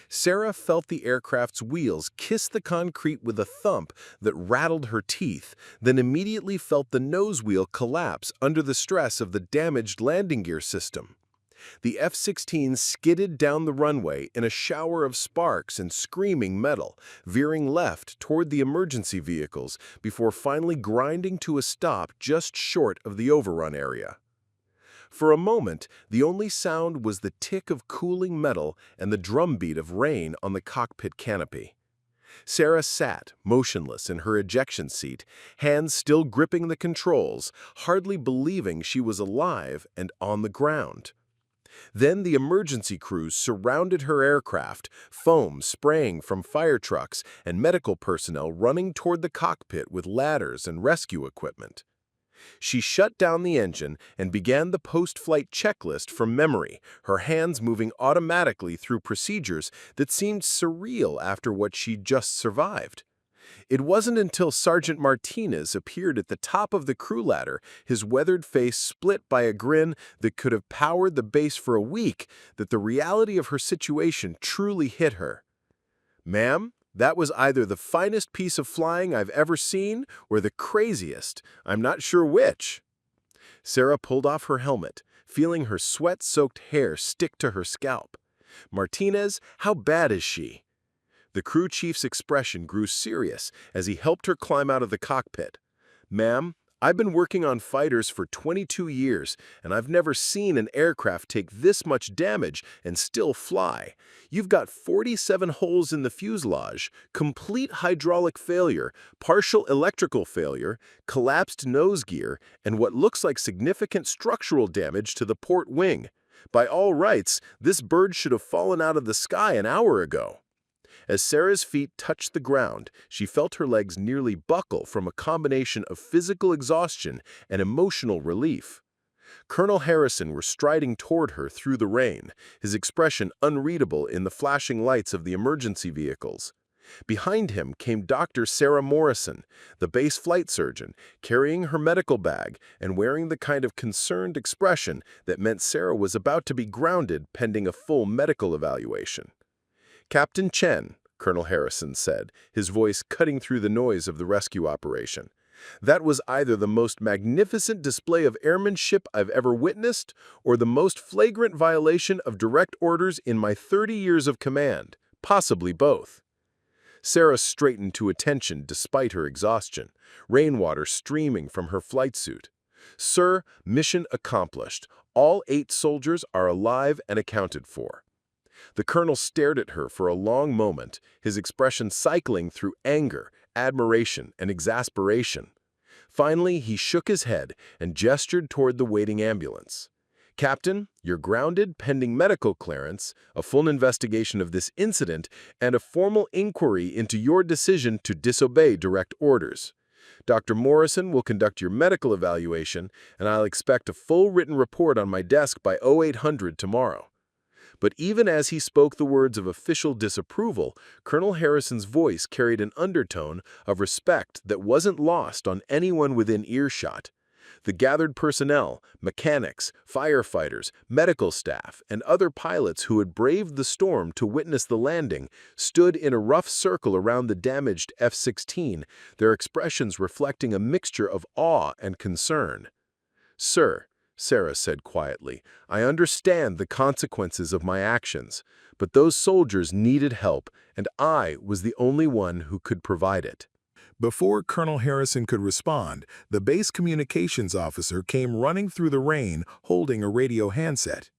Sarah felt the aircraft's wheels kiss the concrete with a thump that rattled her teeth, then immediately felt the nose wheel collapse under the stress of the damaged landing gear system. The F-16 skidded down the runway in a shower of sparks and screaming metal, veering left toward the emergency vehicles before finally grinding to a stop just short of the overrun area. For a moment, the only sound was the tick of cooling metal and the drumbeat of rain on the cockpit canopy. Sarah sat, motionless in her ejection seat, hands still gripping the controls, hardly believing she was alive and on the ground. Then the emergency crews surrounded her aircraft, foam spraying from fire trucks and medical personnel running toward the cockpit with ladders and rescue equipment. She shut down the engine and began the post-flight checklist from memory, her hands moving automatically through procedures that seemed surreal after what she'd just survived. It wasn't until Sergeant Martinez appeared at the top of the crew ladder, his weathered face split by a grin that could have powered the base for a week, that the reality of her situation truly hit her. "Ma'am, that was either the finest piece of flying I've ever seen or the craziest. I'm not sure which." Sarah pulled off her helmet, feeling her sweat-soaked hair stick to her scalp. "Martinez, how bad is she?" The crew chief's expression grew serious as he helped her climb out of the cockpit. "Ma'am, I've been working on fighters for 22 years, and I've never seen an aircraft take this much damage and still fly. You've got 47 holes in the fuselage, complete hydraulic failure, partial electrical failure, collapsed nose gear, and what looks like significant structural damage to the port wing. By all rights, this bird should have fallen out of the sky an hour ago." As Sarah's feet touched the ground, she felt her legs nearly buckle from a combination of physical exhaustion and emotional relief. Colonel Harrison was striding toward her through the rain, his expression unreadable in the flashing lights of the emergency vehicles. Behind him came Dr. Sarah Morrison, the base flight surgeon, carrying her medical bag and wearing the kind of concerned expression that meant Sarah was about to be grounded pending a full medical evaluation. "Captain Chen," Colonel Harrison said, his voice cutting through the noise of the rescue operation. "That was either the most magnificent display of airmanship I've ever witnessed or the most flagrant violation of direct orders in my 30 years of command, possibly both." Sarah straightened to attention despite her exhaustion, rainwater streaming from her flight suit. "Sir, mission accomplished. All 8 soldiers are alive and accounted for." The colonel stared at her for a long moment, his expression cycling through anger, admiration, and exasperation. Finally, he shook his head and gestured toward the waiting ambulance. "Captain, you're grounded pending medical clearance, a full investigation of this incident, and a formal inquiry into your decision to disobey direct orders. Dr. Morrison will conduct your medical evaluation, and I'll expect a full written report on my desk by 0800 tomorrow." But even as he spoke the words of official disapproval, Colonel Harrison's voice carried an undertone of respect that wasn't lost on anyone within earshot. The gathered personnel, mechanics, firefighters, medical staff, and other pilots who had braved the storm to witness the landing stood in a rough circle around the damaged F-16, their expressions reflecting a mixture of awe and concern. "Sir," Sarah said quietly, "I understand the consequences of my actions, but those soldiers needed help, and I was the only one who could provide it." Before Colonel Harrison could respond, the base communications officer came running through the rain holding a radio handset.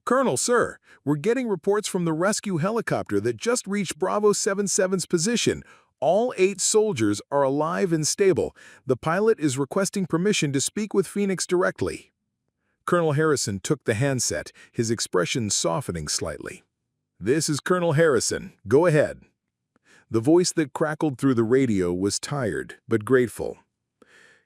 "Colonel, sir, we're getting reports from the rescue helicopter that just reached Bravo 77's position. All 8 soldiers are alive and stable. The pilot is requesting permission to speak with Phoenix directly." Colonel Harrison took the handset, his expression softening slightly. "This is Colonel Harrison. Go ahead." The voice that crackled through the radio was tired, but grateful.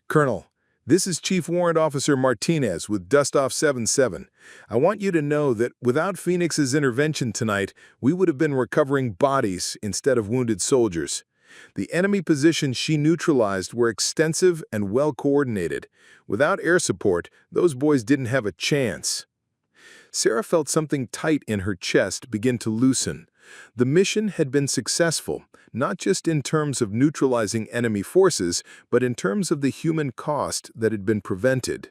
"Colonel, this is Chief Warrant Officer Martinez with Dustoff 77. I want you to know that without Phoenix's intervention tonight, we would have been recovering bodies instead of wounded soldiers. The enemy positions she neutralized were extensive and well-coordinated. Without air support, those boys didn't have a chance." Sarah felt something tight in her chest begin to loosen. The mission had been successful, not just in terms of neutralizing enemy forces, but in terms of the human cost that had been prevented.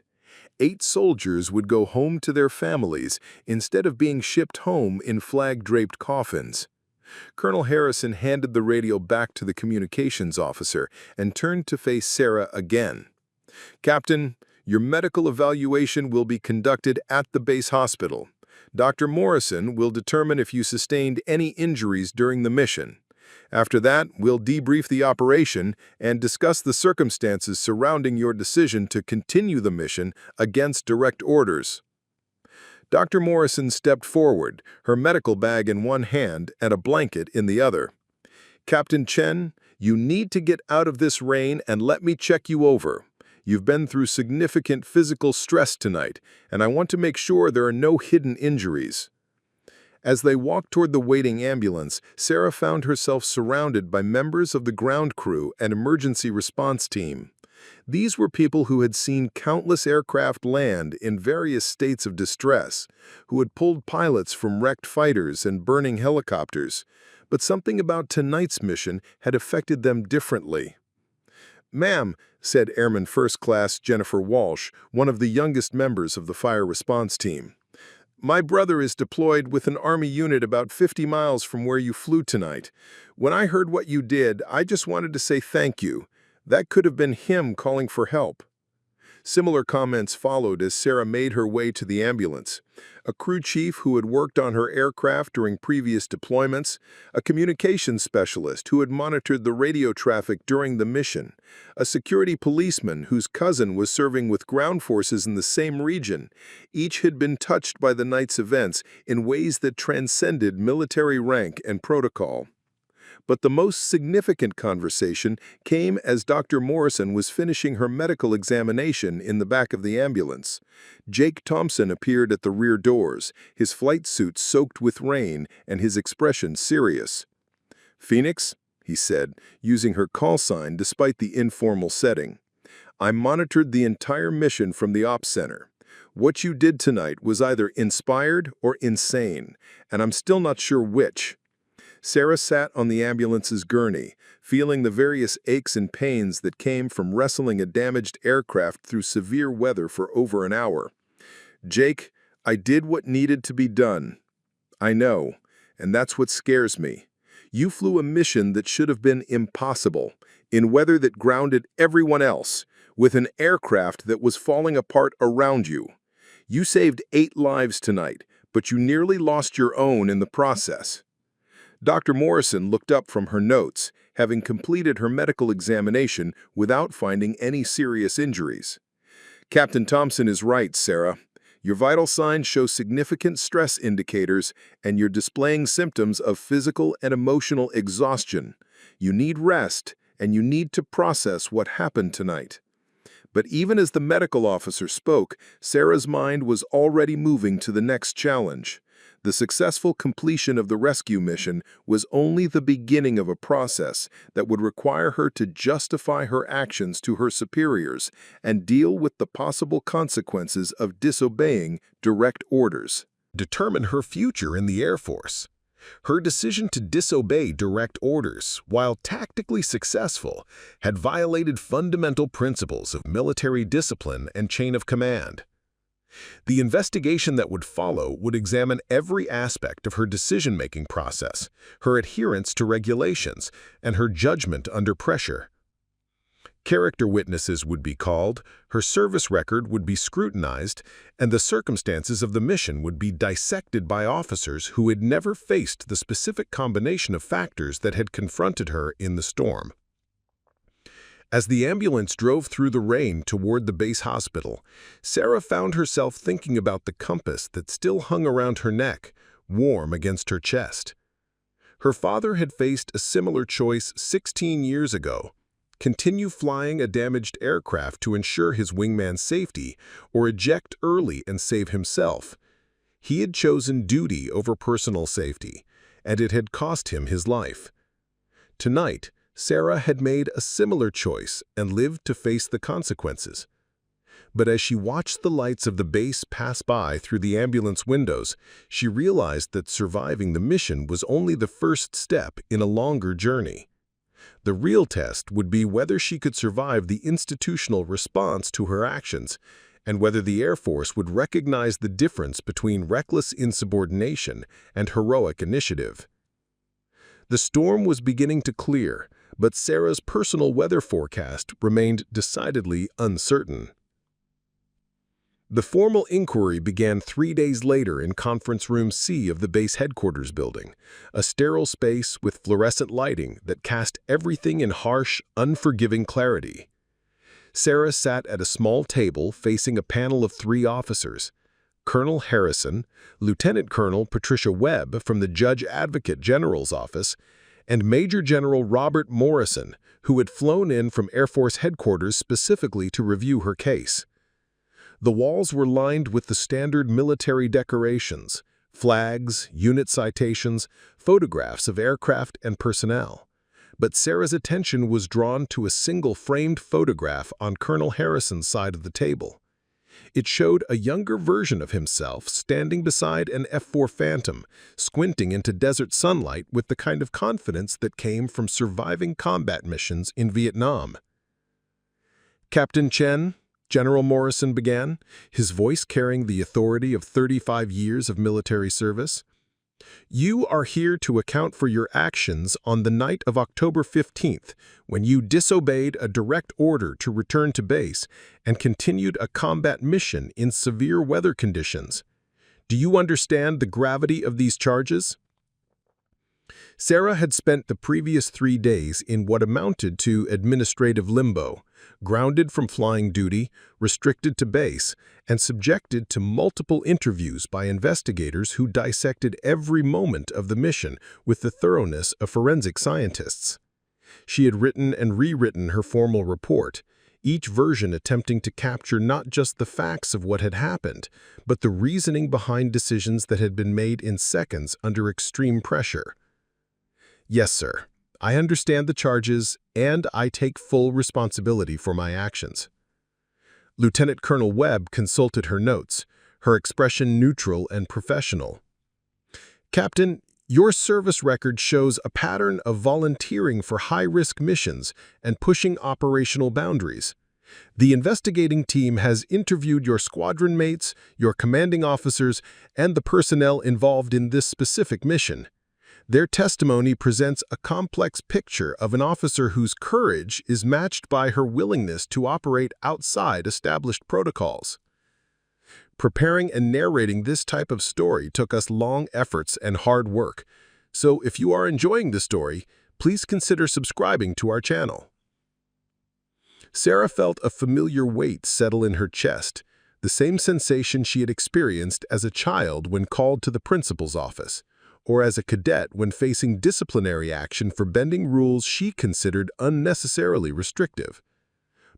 8 soldiers would go home to their families instead of being shipped home in flag-draped coffins. Colonel Harrison handed the radio back to the communications officer and turned to face Sarah again. "Captain, your medical evaluation will be conducted at the base hospital. Dr. Morrison will determine if you sustained any injuries during the mission. After that, we'll debrief the operation and discuss the circumstances surrounding your decision to continue the mission against direct orders." Dr. Morrison stepped forward, her medical bag in one hand and a blanket in the other. "Captain Chen, you need to get out of this rain and let me check you over. You've been through significant physical stress tonight, and I want to make sure there are no hidden injuries." As they walked toward the waiting ambulance, Sarah found herself surrounded by members of the ground crew and emergency response team. These were people who had seen countless aircraft land in various states of distress, who had pulled pilots from wrecked fighters and burning helicopters. But something about tonight's mission had affected them differently. "Ma'am," said Airman First Class Jennifer Walsh, one of the youngest members of the fire response team, "my brother is deployed with an Army unit about 50 miles from where you flew tonight. When I heard what you did, I just wanted to say thank you. That could have been him calling for help." Similar comments followed as Sarah made her way to the ambulance. A crew chief who had worked on her aircraft during previous deployments, a communications specialist who had monitored the radio traffic during the mission, a security policeman whose cousin was serving with ground forces in the same region. Each had been touched by the night's events in ways that transcended military rank and protocol. But the most significant conversation came as Dr. Morrison was finishing her medical examination in the back of the ambulance. Jake Thompson appeared at the rear doors, his flight suit soaked with rain and his expression serious. "Phoenix," he said, using her call sign despite the informal setting. "I monitored the entire mission from the ops center. What you did tonight was either inspired or insane, and I'm still not sure which." Sarah sat on the ambulance's gurney, feeling the various aches and pains that came from wrestling a damaged aircraft through severe weather for over an hour. "Jake, I did what needed to be done. I know, and that's what scares me. You flew a mission that should have been impossible, in weather that grounded everyone else, with an aircraft that was falling apart around you. You saved 8 lives tonight, but you nearly lost your own in the process." Dr. Morrison looked up from her notes, having completed her medical examination without finding any serious injuries. "Captain Thompson is right, Sarah. Your vital signs show significant stress indicators, and you're displaying symptoms of physical and emotional exhaustion. You need rest, and you need to process what happened tonight." But even as the medical officer spoke, Sarah's mind was already moving to the next challenge. The successful completion of the rescue mission was only the beginning of a process that would require her to justify her actions to her superiors and deal with the possible consequences of disobeying direct orders. Determine her future in the Air Force. Her decision to disobey direct orders, while tactically successful, had violated fundamental principles of military discipline and chain of command. The investigation that would follow would examine every aspect of her decision-making process, her adherence to regulations, and her judgment under pressure. Character witnesses would be called, her service record would be scrutinized, and the circumstances of the mission would be dissected by officers who had never faced the specific combination of factors that had confronted her in the storm. As the ambulance drove through the rain toward the base hospital, Sarah found herself thinking about the compass that still hung around her neck, warm against her chest. Her father had faced a similar choice 16 years ago: continue flying a damaged aircraft to ensure his wingman's safety, or eject early and save himself. He had chosen duty over personal safety, and it had cost him his life. Tonight, Sarah had made a similar choice and lived to face the consequences. But as she watched the lights of the base pass by through the ambulance windows, she realized that surviving the mission was only the first step in a longer journey. The real test would be whether she could survive the institutional response to her actions, and whether the Air Force would recognize the difference between reckless insubordination and heroic initiative. The storm was beginning to clear, but Sarah's personal weather forecast remained decidedly uncertain. The formal inquiry began 3 days later in Conference Room C of the base headquarters building, a sterile space with fluorescent lighting that cast everything in harsh, unforgiving clarity. Sarah sat at a small table facing a panel of 3 officers: Colonel Harrison, Lieutenant Colonel Patricia Webb from the Judge Advocate General's office, and Major General Robert Morrison, who had flown in from Air Force headquarters specifically to review her case. The walls were lined with the standard military decorations: flags, unit citations, photographs of aircraft and personnel. But Sarah's attention was drawn to a single framed photograph on Colonel Harrison's side of the table. It showed a younger version of himself standing beside an F-4 Phantom, squinting into desert sunlight with the kind of confidence that came from surviving combat missions in Vietnam. "Captain Chen," General Morrison began, his voice carrying the authority of 35 years of military service, "you are here to account for your actions on the night of October 15th, when you disobeyed a direct order to return to base and continued a combat mission in severe weather conditions. Do you understand the gravity of these charges?" Sarah had spent the previous 3 days in what amounted to administrative limbo, grounded from flying duty, restricted to base, and subjected to multiple interviews by investigators who dissected every moment of the mission with the thoroughness of forensic scientists. She had written and rewritten her formal report, each version attempting to capture not just the facts of what had happened, but the reasoning behind decisions that had been made in seconds under extreme pressure. "Yes, sir. I understand the charges, and I take full responsibility for my actions." Lieutenant Colonel Webb consulted her notes, her expression neutral and professional. "Captain, your service record shows a pattern of volunteering for high-risk missions and pushing operational boundaries. The investigating team has interviewed your squadron mates, your commanding officers, and the personnel involved in this specific mission. Their testimony presents a complex picture of an officer whose courage is matched by her willingness to operate outside established protocols. Preparing and narrating this type of story took us long efforts and hard work, so if you are enjoying the story, please consider subscribing to our channel." Sarah felt a familiar weight settle in her chest, the same sensation she had experienced as a child when called to the principal's office, or as a cadet when facing disciplinary action for bending rules she considered unnecessarily restrictive.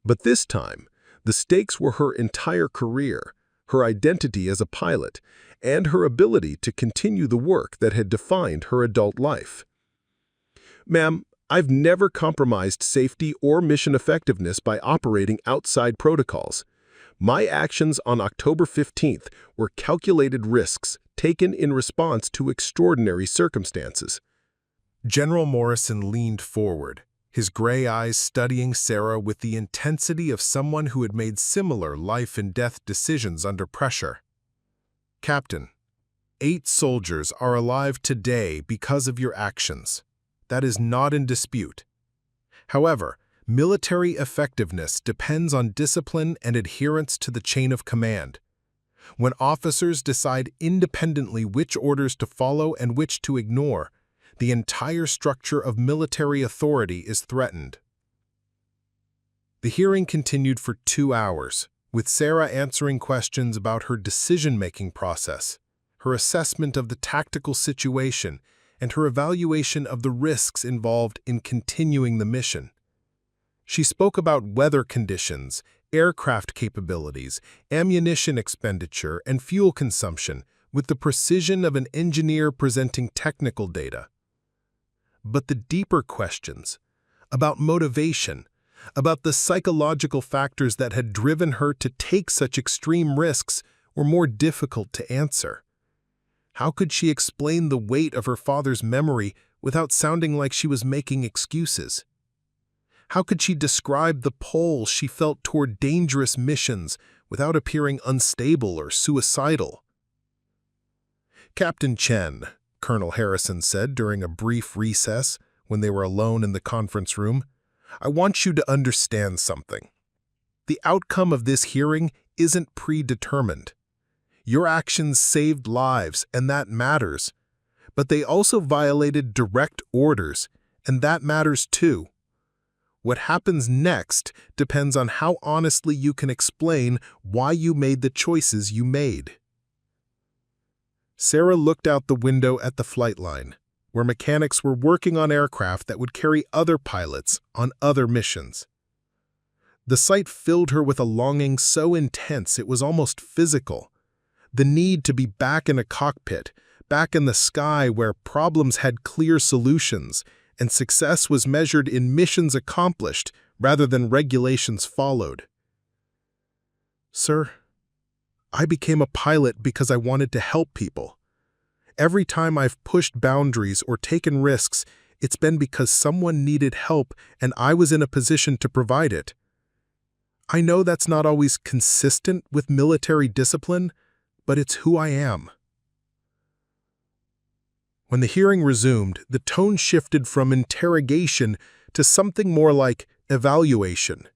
But this time, the stakes were her entire career, her identity as a pilot, and her ability to continue the work that had defined her adult life. "Ma'am, I've never compromised safety or mission effectiveness by operating outside protocols. My actions on October 15th were calculated risks taken in response to extraordinary circumstances." General Morrison leaned forward, his gray eyes studying Sarah with the intensity of someone who had made similar life-and-death decisions under pressure. "Captain, 8 soldiers are alive today because of your actions. That is not in dispute. However, military effectiveness depends on discipline and adherence to the chain of command. When officers decide independently which orders to follow and which to ignore, the entire structure of military authority is threatened." The hearing continued for 2 hours, with Sarah answering questions about her decision-making process, her assessment of the tactical situation, and her evaluation of the risks involved in continuing the mission. She spoke about weather conditions, aircraft capabilities, ammunition expenditure, and fuel consumption with the precision of an engineer presenting technical data. But the deeper questions, about motivation, about the psychological factors that had driven her to take such extreme risks, were more difficult to answer. How could she explain the weight of her father's memory without sounding like she was making excuses? How could she describe the pull she felt toward dangerous missions without appearing unstable or suicidal? "Captain Chen," Colonel Harrison said during a brief recess when they were alone in the conference room, "I want you to understand something. The outcome of this hearing isn't predetermined. Your actions saved lives, and that matters. But they also violated direct orders, and that matters too. What happens next depends on how honestly you can explain why you made the choices you made." Sarah looked out the window at the flight line, where mechanics were working on aircraft that would carry other pilots on other missions. The sight filled her with a longing so intense it was almost physical. The need to be back in a cockpit, back in the sky where problems had clear solutions, and success was measured in missions accomplished rather than regulations followed. "Sir, I became a pilot because I wanted to help people. Every time I've pushed boundaries or taken risks, it's been because someone needed help and I was in a position to provide it. I know that's not always consistent with military discipline, but it's who I am." When the hearing resumed, the tone shifted from interrogation to something more like evaluation.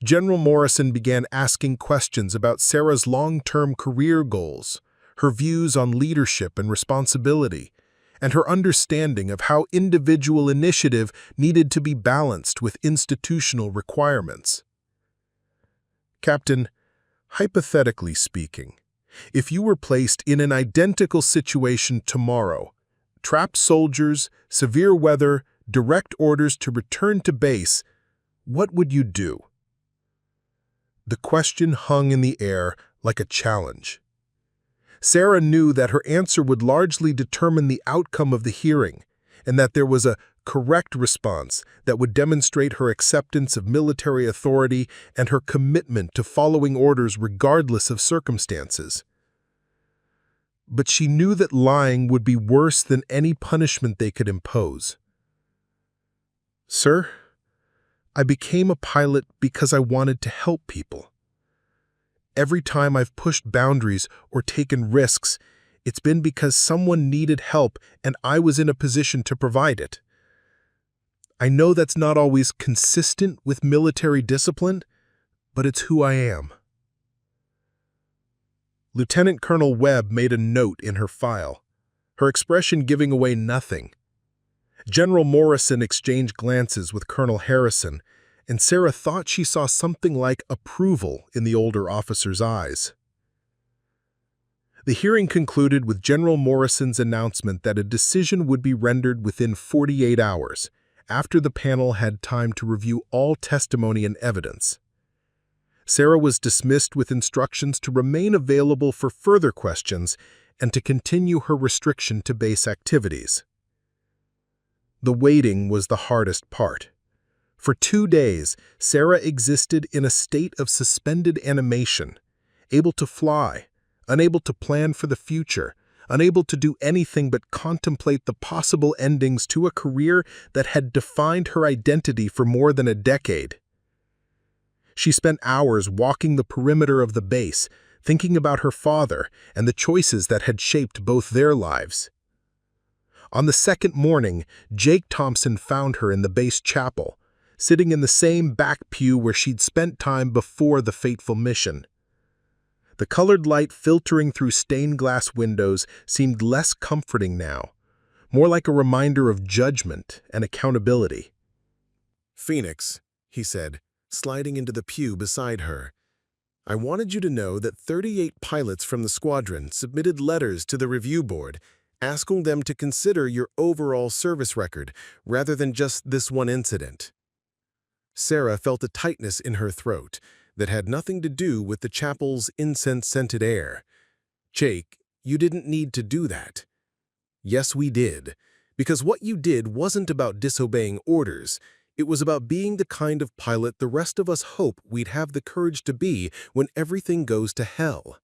General Morrison began asking questions about Sarah's long-term career goals, her views on leadership and responsibility, and her understanding of how individual initiative needed to be balanced with institutional requirements. "Captain, hypothetically speaking, if you were placed in an identical situation tomorrow, trapped soldiers, severe weather, direct orders to return to base, what would you do?" The question hung in the air like a challenge. Sarah knew that her answer would largely determine the outcome of the hearing, and that there was a correct response that would demonstrate her acceptance of military authority and her commitment to following orders regardless of circumstances. But she knew that lying would be worse than any punishment they could impose. "Sir, I became a pilot because I wanted to help people. Every time I've pushed boundaries or taken risks, it's been because someone needed help and I was in a position to provide it. I know that's not always consistent with military discipline, but it's who I am." Lieutenant Colonel Webb made a note in her file, her expression giving away nothing. General Morrison exchanged glances with Colonel Harrison, and Sarah thought she saw something like approval in the older officer's eyes. The hearing concluded with General Morrison's announcement that a decision would be rendered within 48 hours, after the panel had time to review all testimony and evidence. Sarah was dismissed with instructions to remain available for further questions and to continue her restriction to base activities. The waiting was the hardest part. For 2 days, Sarah existed in a state of suspended animation, able to fly, unable to plan for the future, unable to do anything but contemplate the possible endings to a career that had defined her identity for more than a decade. She spent hours walking the perimeter of the base, thinking about her father and the choices that had shaped both their lives. On the second morning, Jake Thompson found her in the base chapel, sitting in the same back pew where she'd spent time before the fateful mission. The colored light filtering through stained glass windows seemed less comforting now, more like a reminder of judgment and accountability. "Phoenix," he said, sliding into the pew beside her. "I wanted you to know that 38 pilots from the squadron submitted letters to the review board asking them to consider your overall service record rather than just this one incident." Sarah felt a tightness in her throat that had nothing to do with the chapel's incense-scented air. "Jake, you didn't need to do that." "Yes, we did. Because what you did wasn't about disobeying orders. It was about being the kind of pilot the rest of us hope we'd have the courage to be when everything goes to hell."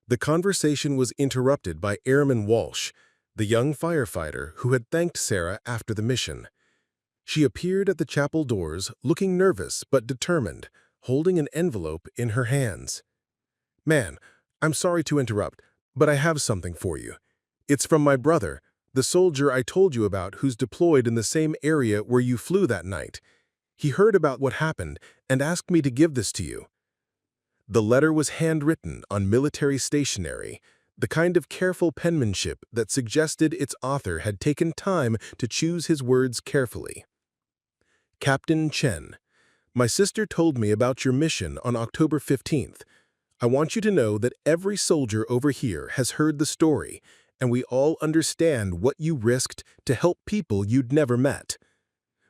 The conversation was interrupted by Airman Walsh, the young firefighter who had thanked Sarah after the mission. She appeared at the chapel doors, looking nervous but determined, holding an envelope in her hands. "Man, I'm sorry to interrupt, but I have something for you. It's from my brother, the soldier I told you about who's deployed in the same area where you flew that night. He heard about what happened and asked me to give this to you." The letter was handwritten on military stationery, the kind of careful penmanship that suggested its author had taken time to choose his words carefully. "Captain Chen, my sister told me about your mission on October 15th. I want you to know that every soldier over here has heard the story, and we all understand what you risked to help people you'd never met.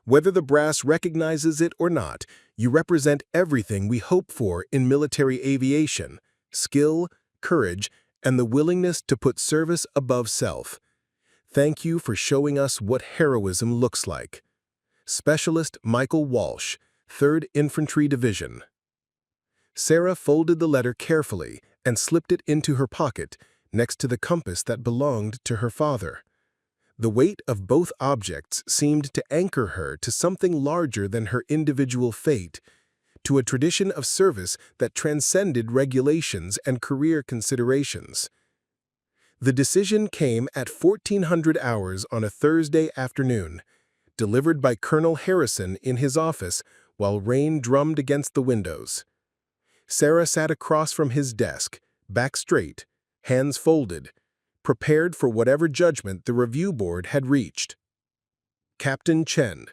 Whether the brass recognizes it or not, you represent everything we hope for in military aviation: skill, courage, and the willingness to put service above self. Thank you for showing us what heroism looks like. Specialist Michael Walsh, 3rd Infantry Division." Sarah folded the letter carefully and slipped it into her pocket next to the compass that belonged to her father. The weight of both objects seemed to anchor her to something larger than her individual fate, to a tradition of service that transcended regulations and career considerations. The decision came at 1400 hours on a Thursday afternoon, delivered by Colonel Harrison in his office while rain drummed against the windows. Sarah sat across from his desk, back straight, hands folded, prepared for whatever judgment the review board had reached. "Captain Chen,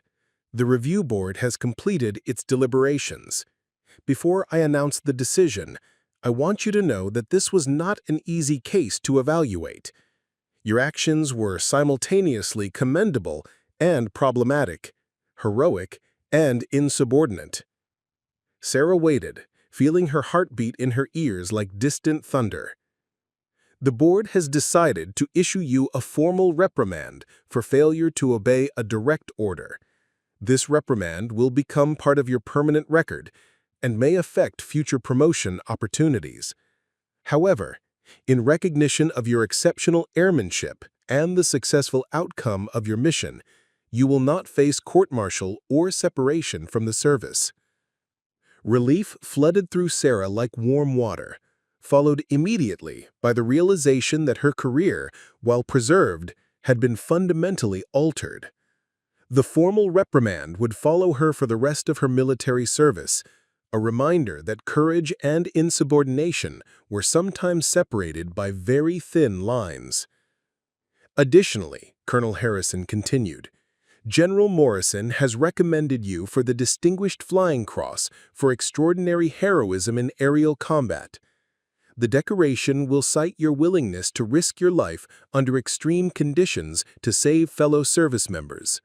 the review board has completed its deliberations. Before I announce the decision, I want you to know that this was not an easy case to evaluate. Your actions were simultaneously commendable and problematic, heroic and insubordinate." Sarah waited, feeling her heartbeat in her ears like distant thunder. The board has decided to issue you a formal reprimand for failure to obey a direct order. This reprimand will become part of your permanent record and may affect future promotion opportunities. However, in recognition of your exceptional airmanship and the successful outcome of your mission, you will not face court-martial or separation from the service. Relief flooded through Sarah like warm water, followed immediately by the realization that her career, while preserved, had been fundamentally altered. The formal reprimand would follow her for the rest of her military service, a reminder that courage and insubordination were sometimes separated by very thin lines. Additionally, Colonel Harrison continued, General Morrison has recommended you for the Distinguished Flying Cross for extraordinary heroism in aerial combat. The decoration will cite your willingness to risk your life under extreme conditions to save fellow service members.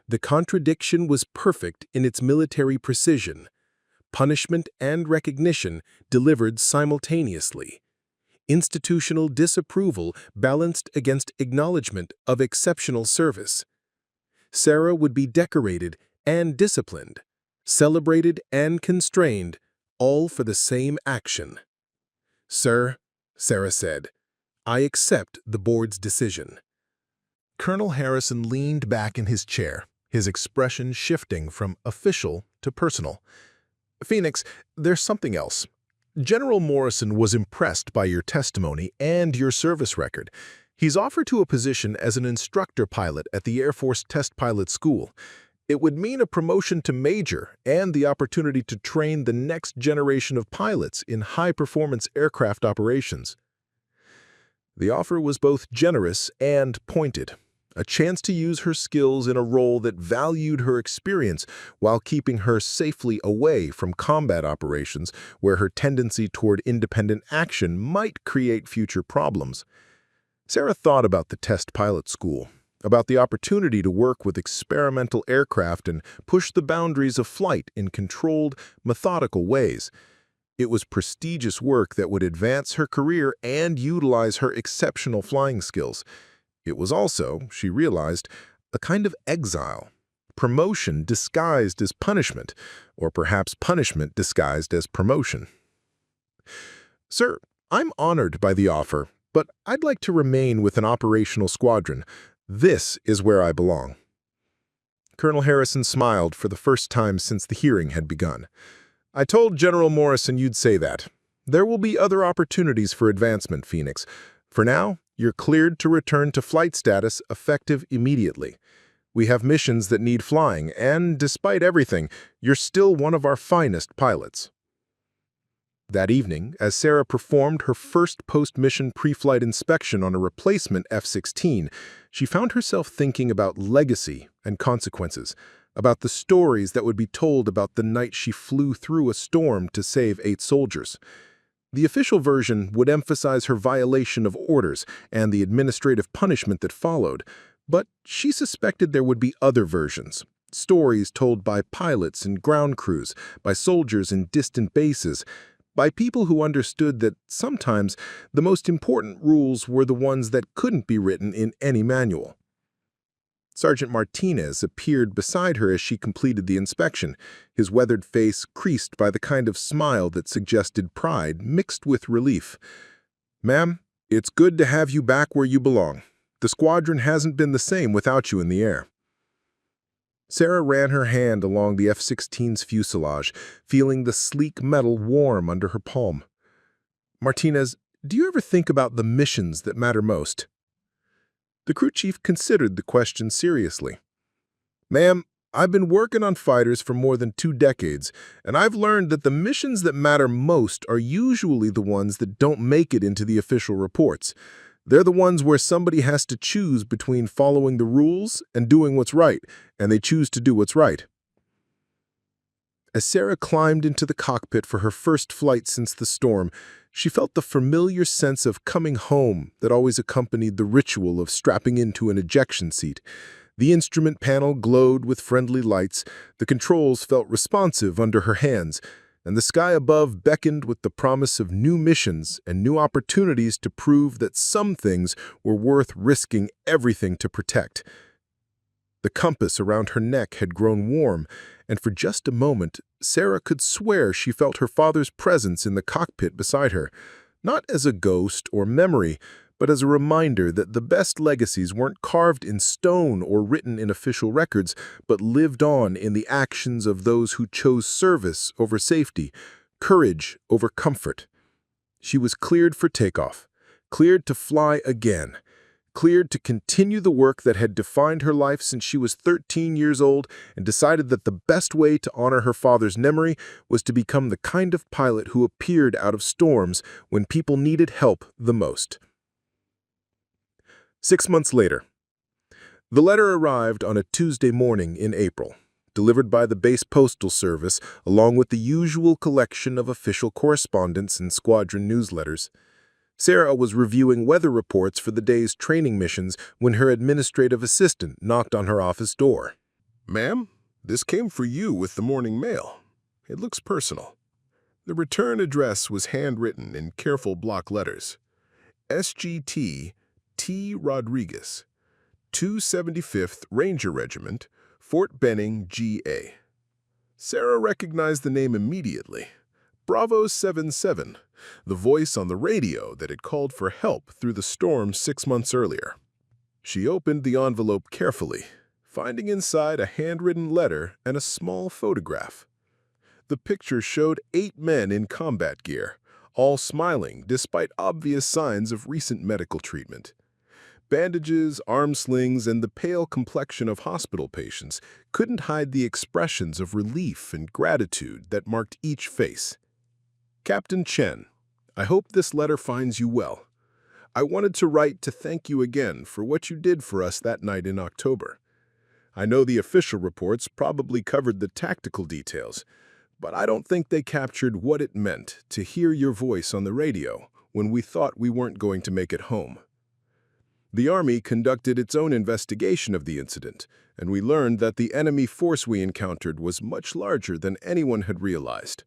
The contradiction was perfect in its military precision. Punishment and recognition delivered simultaneously. Institutional disapproval balanced against acknowledgement of exceptional service. Sarah would be decorated and disciplined, celebrated and constrained, all for the same action. "Sir," Sarah said, "I accept the board's decision." Colonel Harrison leaned back in his chair, his expression shifting from official to personal. "Phoenix, there's something else. General Morrison was impressed by your testimony and your service record. He's offered you a position as an instructor pilot at the Air Force Test Pilot School. It would mean a promotion to major and the opportunity to train the next generation of pilots in high-performance aircraft operations." The offer was both generous and pointed, a chance to use her skills in a role that valued her experience while keeping her safely away from combat operations where her tendency toward independent action might create future problems. Sarah thought about the test pilot school, about the opportunity to work with experimental aircraft and push the boundaries of flight in controlled, methodical ways. It was prestigious work that would advance her career and utilize her exceptional flying skills. It was also, she realized, a kind of exile, promotion disguised as punishment, or perhaps punishment disguised as promotion. "Sir, I'm honored by the offer, but I'd like to remain with an operational squadron. This is where I belong." Colonel Harrison smiled for the first time since the hearing had begun. "I told General Morrison you'd say that. There will be other opportunities for advancement, Phoenix. For now, you're cleared to return to flight status effective immediately. We have missions that need flying, and despite everything, you're still one of our finest pilots." That evening, as Sarah performed her first post-mission pre-flight inspection on a replacement F-16, she found herself thinking about legacy and consequences, about the stories that would be told about the night she flew through a storm to save 8 soldiers. The official version would emphasize her violation of orders and the administrative punishment that followed, but she suspected there would be other versions, stories told by pilots and ground crews, by soldiers in distant bases, by people who understood that sometimes the most important rules were the ones that couldn't be written in any manual. Sergeant Martinez appeared beside her as she completed the inspection, his weathered face creased by the kind of smile that suggested pride mixed with relief. "Ma'am, it's good to have you back where you belong. The squadron hasn't been the same without you in the air." Sarah ran her hand along the F-16's fuselage, feeling the sleek metal warm under her palm. "Martinez, do you ever think about the missions that matter most?" The crew chief considered the question seriously. "Ma'am, I've been working on fighters for more than 2 decades, and I've learned that the missions that matter most are usually the ones that don't make it into the official reports. They're the ones where somebody has to choose between following the rules and doing what's right, and they choose to do what's right." As Sarah climbed into the cockpit for her first flight since the storm, she felt the familiar sense of coming home that always accompanied the ritual of strapping into an ejection seat. The instrument panel glowed with friendly lights, the controls felt responsive under her hands, and the sky above beckoned with the promise of new missions and new opportunities to prove that some things were worth risking everything to protect. The compass around her neck had grown warm, and for just a moment, Sarah could swear she felt her father's presence in the cockpit beside her, not as a ghost or memory, but as a reminder that the best legacies weren't carved in stone or written in official records, but lived on in the actions of those who chose service over safety, courage over comfort. She was cleared for takeoff, cleared to fly again, cleared to continue the work that had defined her life since she was 13 years old, and decided that the best way to honor her father's memory was to become the kind of pilot who appeared out of storms when people needed help the most. 6 months later, the letter arrived on a Tuesday morning in April, delivered by the base postal service along with the usual collection of official correspondence and squadron newsletters. Sarah was reviewing weather reports for the day's training missions when her administrative assistant knocked on her office door. "Ma'am, this came for you with the morning mail. It looks personal." The return address was handwritten in careful block letters. SGT T. Rodriguez, 275th Ranger Regiment, Fort Benning, GA. Sarah recognized the name immediately. Bravo 77, the voice on the radio that had called for help through the storm 6 months earlier. She opened the envelope carefully, finding inside a handwritten letter and a small photograph. The picture showed 8 men in combat gear, all smiling despite obvious signs of recent medical treatment. Bandages, arm slings, and the pale complexion of hospital patients couldn't hide the expressions of relief and gratitude that marked each face. "Captain Chen, I hope this letter finds you well. I wanted to write to thank you again for what you did for us that night in October. I know the official reports probably covered the tactical details, but I don't think they captured what it meant to hear your voice on the radio when we thought we weren't going to make it home. The Army conducted its own investigation of the incident, and we learned that the enemy force we encountered was much larger than anyone had realized.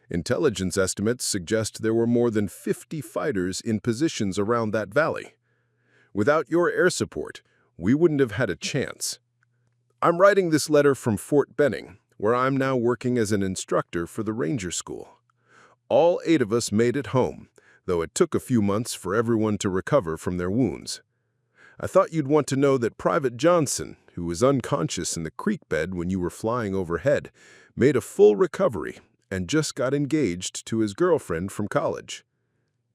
Intelligence estimates suggest there were more than 50 fighters in positions around that valley. Without your air support, we wouldn't have had a chance. I'm writing this letter from Fort Benning, where I'm now working as an instructor for the Ranger School. All 8 of us made it home, though it took a few months for everyone to recover from their wounds. I thought you'd want to know that Private Johnson, who was unconscious in the creek bed when you were flying overhead, made a full recovery and just got engaged to his girlfriend from college.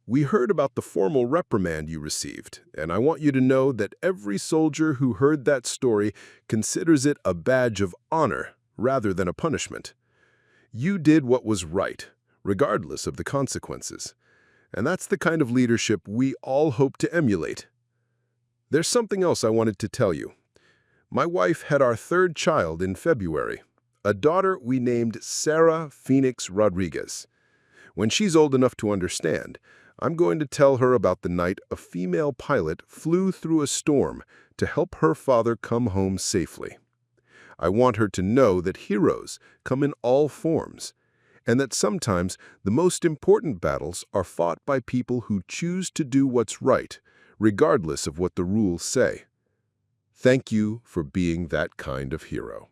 We heard about the formal reprimand you received, and I want you to know that every soldier who heard that story considers it a badge of honor rather than a punishment. You did what was right, regardless of the consequences. And that's the kind of leadership we all hope to emulate. There's something else I wanted to tell you. My wife had our 3rd child in February, a daughter we named Sarah Phoenix Rodriguez. When she's old enough to understand, I'm going to tell her about the night a female pilot flew through a storm to help her father come home safely. I want her to know that heroes come in all forms, and that sometimes the most important battles are fought by people who choose to do what's right, regardless of what the rules say. Thank you for being that kind of hero.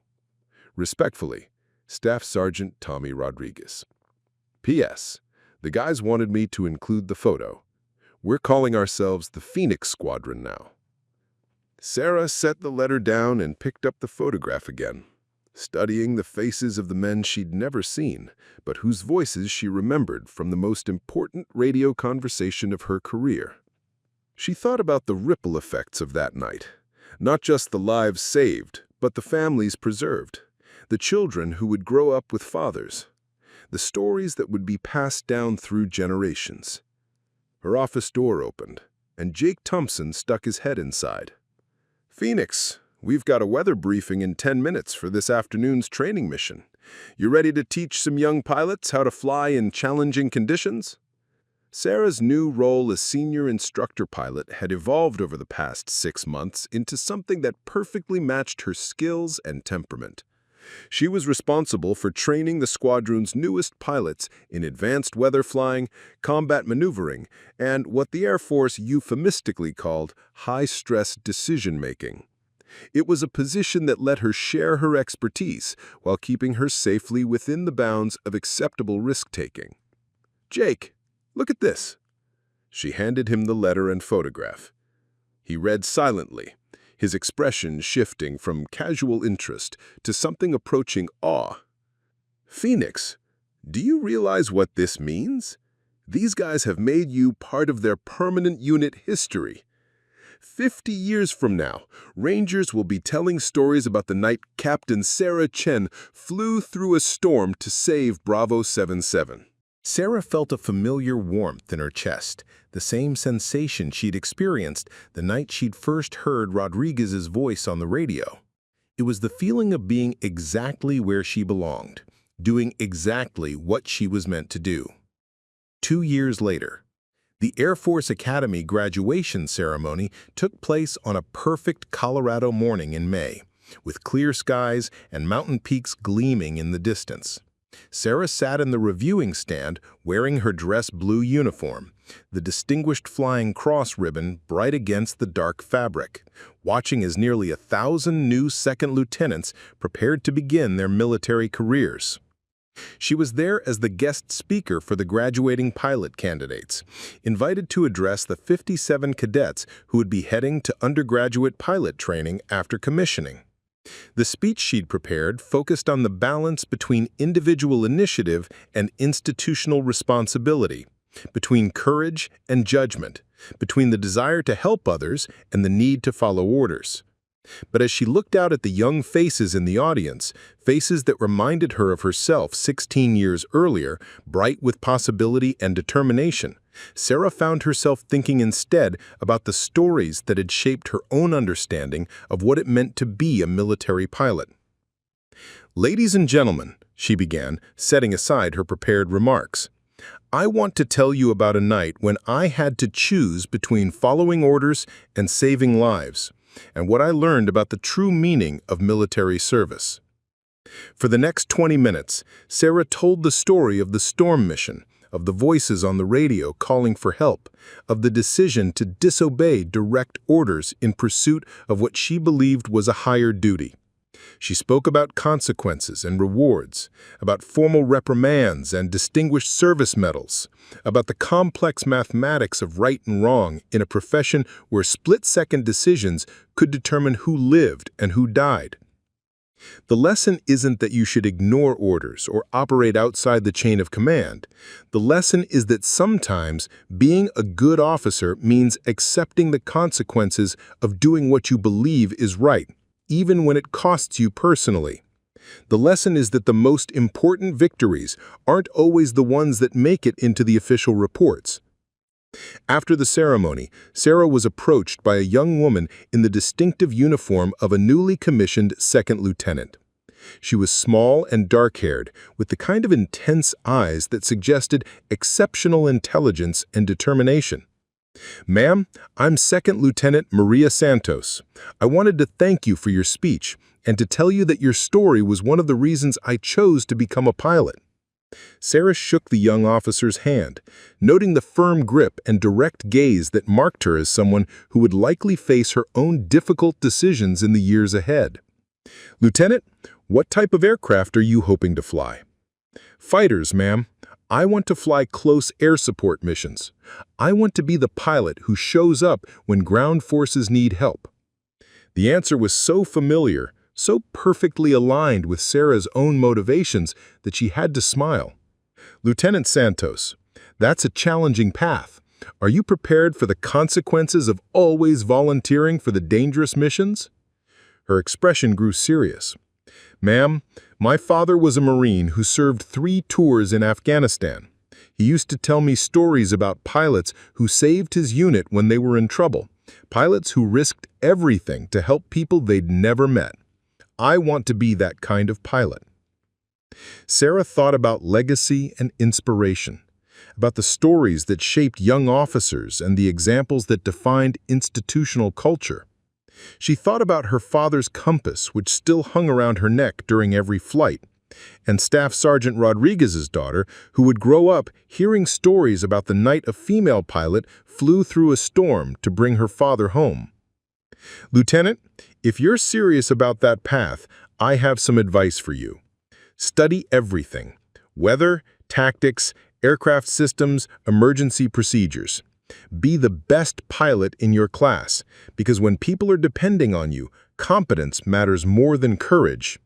Respectfully, Staff Sergeant Tommy Rodriguez. P.S. The guys wanted me to include the photo. We're calling ourselves the Phoenix Squadron now. Sarah set the letter down and picked up the photograph again, studying the faces of the men she'd never seen, but whose voices she remembered from the most important radio conversation of her career. She thought about the ripple effects of that night, not just the lives saved, but the families preserved, the children who would grow up with fathers, the stories that would be passed down through generations. Her office door opened, and Jake Thompson stuck his head inside. "Phoenix, we've got a weather briefing in 10 minutes for this afternoon's training mission. You ready to teach some young pilots how to fly in challenging conditions?" Sarah's new role as senior instructor pilot had evolved over the past 6 months into something that perfectly matched her skills and temperament. She was responsible for training the squadron's newest pilots in advanced weather flying, combat maneuvering, and what the Air Force euphemistically called high-stress decision-making. It was a position that let her share her expertise while keeping her safely within the bounds of acceptable risk-taking. "Jake, look at this." She handed him the letter and photograph. He read silently, his expression shifting from casual interest to something approaching awe. "Phoenix, do you realize what this means? These guys have made you part of their permanent unit history. 50 years from now, Rangers will be telling stories about the night Captain Sarah Chen flew through a storm to save Bravo 77. Sarah felt a familiar warmth in her chest, the same sensation she'd experienced the night she'd first heard Rodriguez's voice on the radio. It was the feeling of being exactly where she belonged, doing exactly what she was meant to do. 2 years later, the Air Force Academy graduation ceremony took place on a perfect Colorado morning in May, with clear skies and mountain peaks gleaming in the distance. Sarah sat in the reviewing stand wearing her dress blue uniform, the distinguished flying cross ribbon bright against the dark fabric, watching as nearly 1,000 new second lieutenants prepared to begin their military careers. She was there as the guest speaker for the graduating pilot candidates, invited to address the 57 cadets who would be heading to undergraduate pilot training after commissioning. The speech she'd prepared focused on the balance between individual initiative and institutional responsibility, between courage and judgment, between the desire to help others and the need to follow orders. But as she looked out at the young faces in the audience, faces that reminded her of herself 16 years earlier, bright with possibility and determination, Sarah found herself thinking instead about the stories that had shaped her own understanding of what it meant to be a military pilot. "Ladies and gentlemen," she began, setting aside her prepared remarks, "I want to tell you about a night when I had to choose between following orders and saving lives, and what I learned about the true meaning of military service." For the next 20 minutes, Sarah told the story of the storm mission, of the voices on the radio calling for help, of the decision to disobey direct orders in pursuit of what she believed was a higher duty. She spoke about consequences and rewards, about formal reprimands and distinguished service medals, about the complex mathematics of right and wrong in a profession where split-second decisions could determine who lived and who died. The lesson isn't that you should ignore orders or operate outside the chain of command. The lesson is that sometimes being a good officer means accepting the consequences of doing what you believe is right, even when it costs you personally. The lesson is that the most important victories aren't always the ones that make it into the official reports. After the ceremony, Sarah was approached by a young woman in the distinctive uniform of a newly commissioned second lieutenant. She was small and dark-haired, with the kind of intense eyes that suggested exceptional intelligence and determination. "Ma'am, I'm Second Lieutenant Maria Santos. I wanted to thank you for your speech and to tell you that your story was one of the reasons I chose to become a pilot." Sarah shook the young officer's hand, noting the firm grip and direct gaze that marked her as someone who would likely face her own difficult decisions in the years ahead. "Lieutenant, what type of aircraft are you hoping to fly?" "Fighters, ma'am. I want to fly close air support missions. I want to be the pilot who shows up when ground forces need help." The answer was so familiar, so perfectly aligned with Sarah's own motivations that she had to smile. "Lieutenant Santos, that's a challenging path. Are you prepared for the consequences of always volunteering for the dangerous missions?" Her expression grew serious. "Ma'am, my father was a Marine who served 3 tours in Afghanistan. He used to tell me stories about pilots who saved his unit when they were in trouble, pilots who risked everything to help people they'd never met. I want to be that kind of pilot." Sarah thought about legacy and inspiration, about the stories that shaped young officers and the examples that defined institutional culture. She thought about her father's compass, which still hung around her neck during every flight, and Staff Sergeant Rodriguez's daughter, who would grow up hearing stories about the night a female pilot flew through a storm to bring her father home. Lieutenant, if you're serious about that path, I have some advice for you. Study everything: weather, tactics, aircraft systems, emergency procedures. Be the best pilot in your class, because when people are depending on you, competence matters more than courage.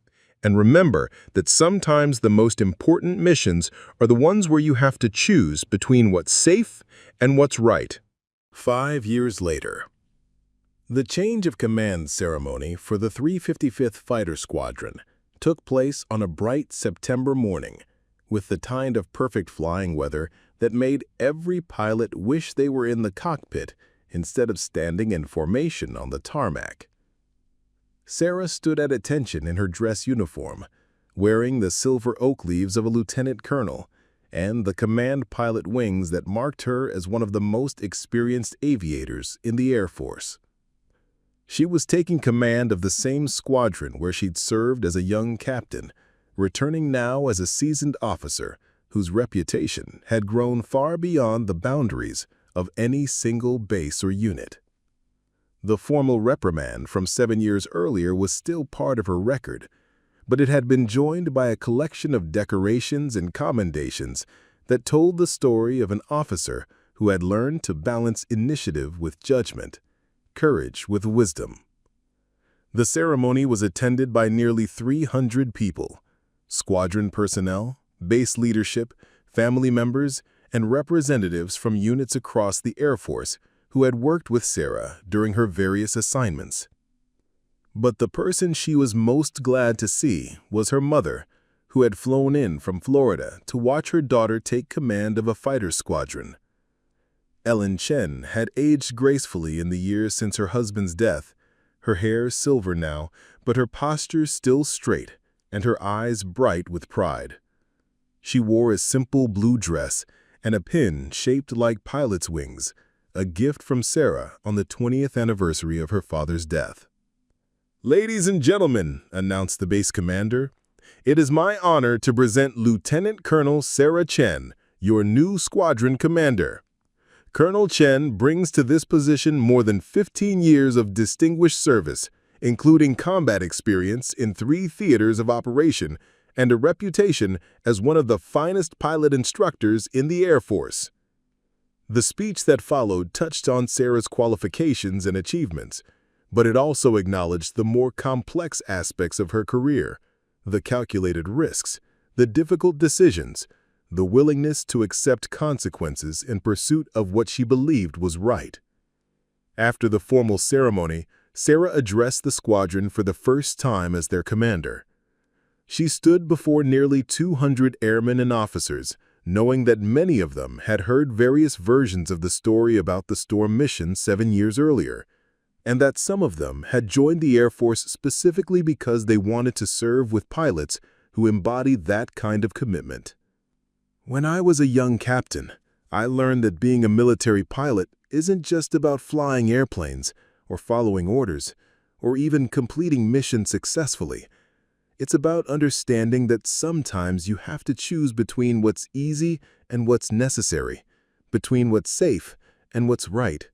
And remember that sometimes the most important missions are the ones where you have to choose between what's safe and what's right. 5 years later. The change of command ceremony for the 355th Fighter Squadron took place on a bright September morning, with the kind of perfect flying weather that made every pilot wish they were in the cockpit instead of standing in formation on the tarmac. Sarah stood at attention in her dress uniform, wearing the silver oak leaves of a lieutenant colonel and the command pilot wings that marked her as one of the most experienced aviators in the Air Force. She was taking command of the same squadron where she'd served as a young captain, returning now as a seasoned officer whose reputation had grown far beyond the boundaries of any single base or unit. The formal reprimand from 7 years earlier was still part of her record, but it had been joined by a collection of decorations and commendations that told the story of an officer who had learned to balance initiative with judgment, courage with wisdom. The ceremony was attended by nearly 300 people: squadron personnel, base leadership, family members, and representatives from units across the Air Force who had worked with Sarah during her various assignments. But the person she was most glad to see was her mother, who had flown in from Florida to watch her daughter take command of a fighter squadron. Chen had aged gracefully in the years since her husband's death, her hair silver now, but her posture still straight and her eyes bright with pride. She wore a simple blue dress and a pin shaped like pilot's wings, a gift from Sarah on the 20th anniversary of her father's death. "Ladies and gentlemen," announced the base commander, "it is my honor to present Lieutenant Colonel Sarah Chen, your new squadron commander. Colonel Chen brings to this position more than 15 years of distinguished service, including combat experience in 3 theaters of operation and a reputation as one of the finest pilot instructors in the Air Force." The speech that followed touched on Sarah's qualifications and achievements, but it also acknowledged the more complex aspects of her career: the calculated risks, the difficult decisions, the willingness to accept consequences in pursuit of what she believed was right. After the formal ceremony, Sarah addressed the squadron for the first time as their commander. She stood before nearly 200 airmen and officers, knowing that many of them had heard various versions of the story about the storm mission 7 years earlier, and that some of them had joined the Air Force specifically because they wanted to serve with pilots who embodied that kind of commitment. "When I was a young captain, I learned that being a military pilot isn't just about flying airplanes or following orders or even completing missions successfully. It's about understanding that sometimes you have to choose between what's easy and what's necessary, between what's safe and what's right."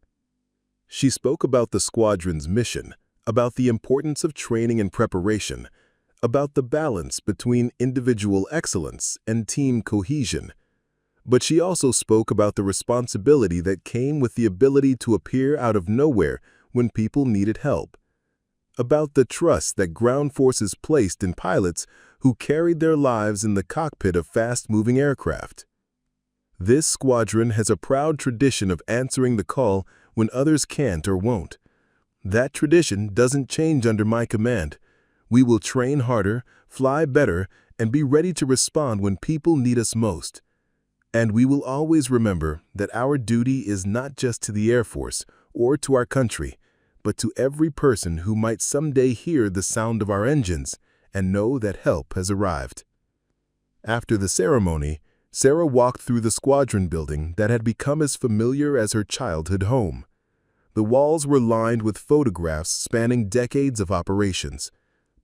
She spoke about the squadron's mission, about the importance of training and preparation, about the balance between individual excellence and team cohesion. But she also spoke about the responsibility that came with the ability to appear out of nowhere when people needed help, about the trust that ground forces placed in pilots who carried their lives in the cockpit of fast-moving aircraft. "This squadron has a proud tradition of answering the call when others can't or won't. That tradition doesn't change under my command. We will train harder, fly better, and be ready to respond when people need us most. And we will always remember that our duty is not just to the Air Force or to our country, but to every person who might someday hear the sound of our engines and know that help has arrived." After the ceremony, Sarah walked through the squadron building that had become as familiar as her childhood home. The walls were lined with photographs spanning decades of operations,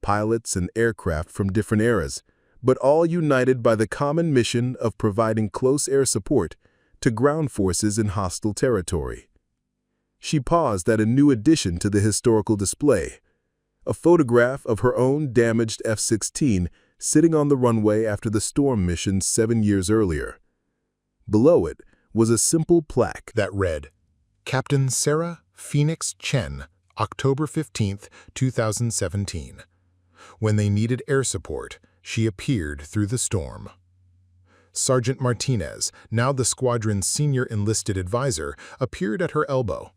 pilots and aircraft from different eras, but all united by the common mission of providing close air support to ground forces in hostile territory. She paused at a new addition to the historical display, a photograph of her own damaged F-16 sitting on the runway after the storm mission 7 years earlier. Below it was a simple plaque That read, Captain Sarah Phoenix Chen, October 15, 2017. When they needed air support, she appeared through the storm. Sergeant Martinez, now the squadron's senior enlisted advisor, appeared at her elbow.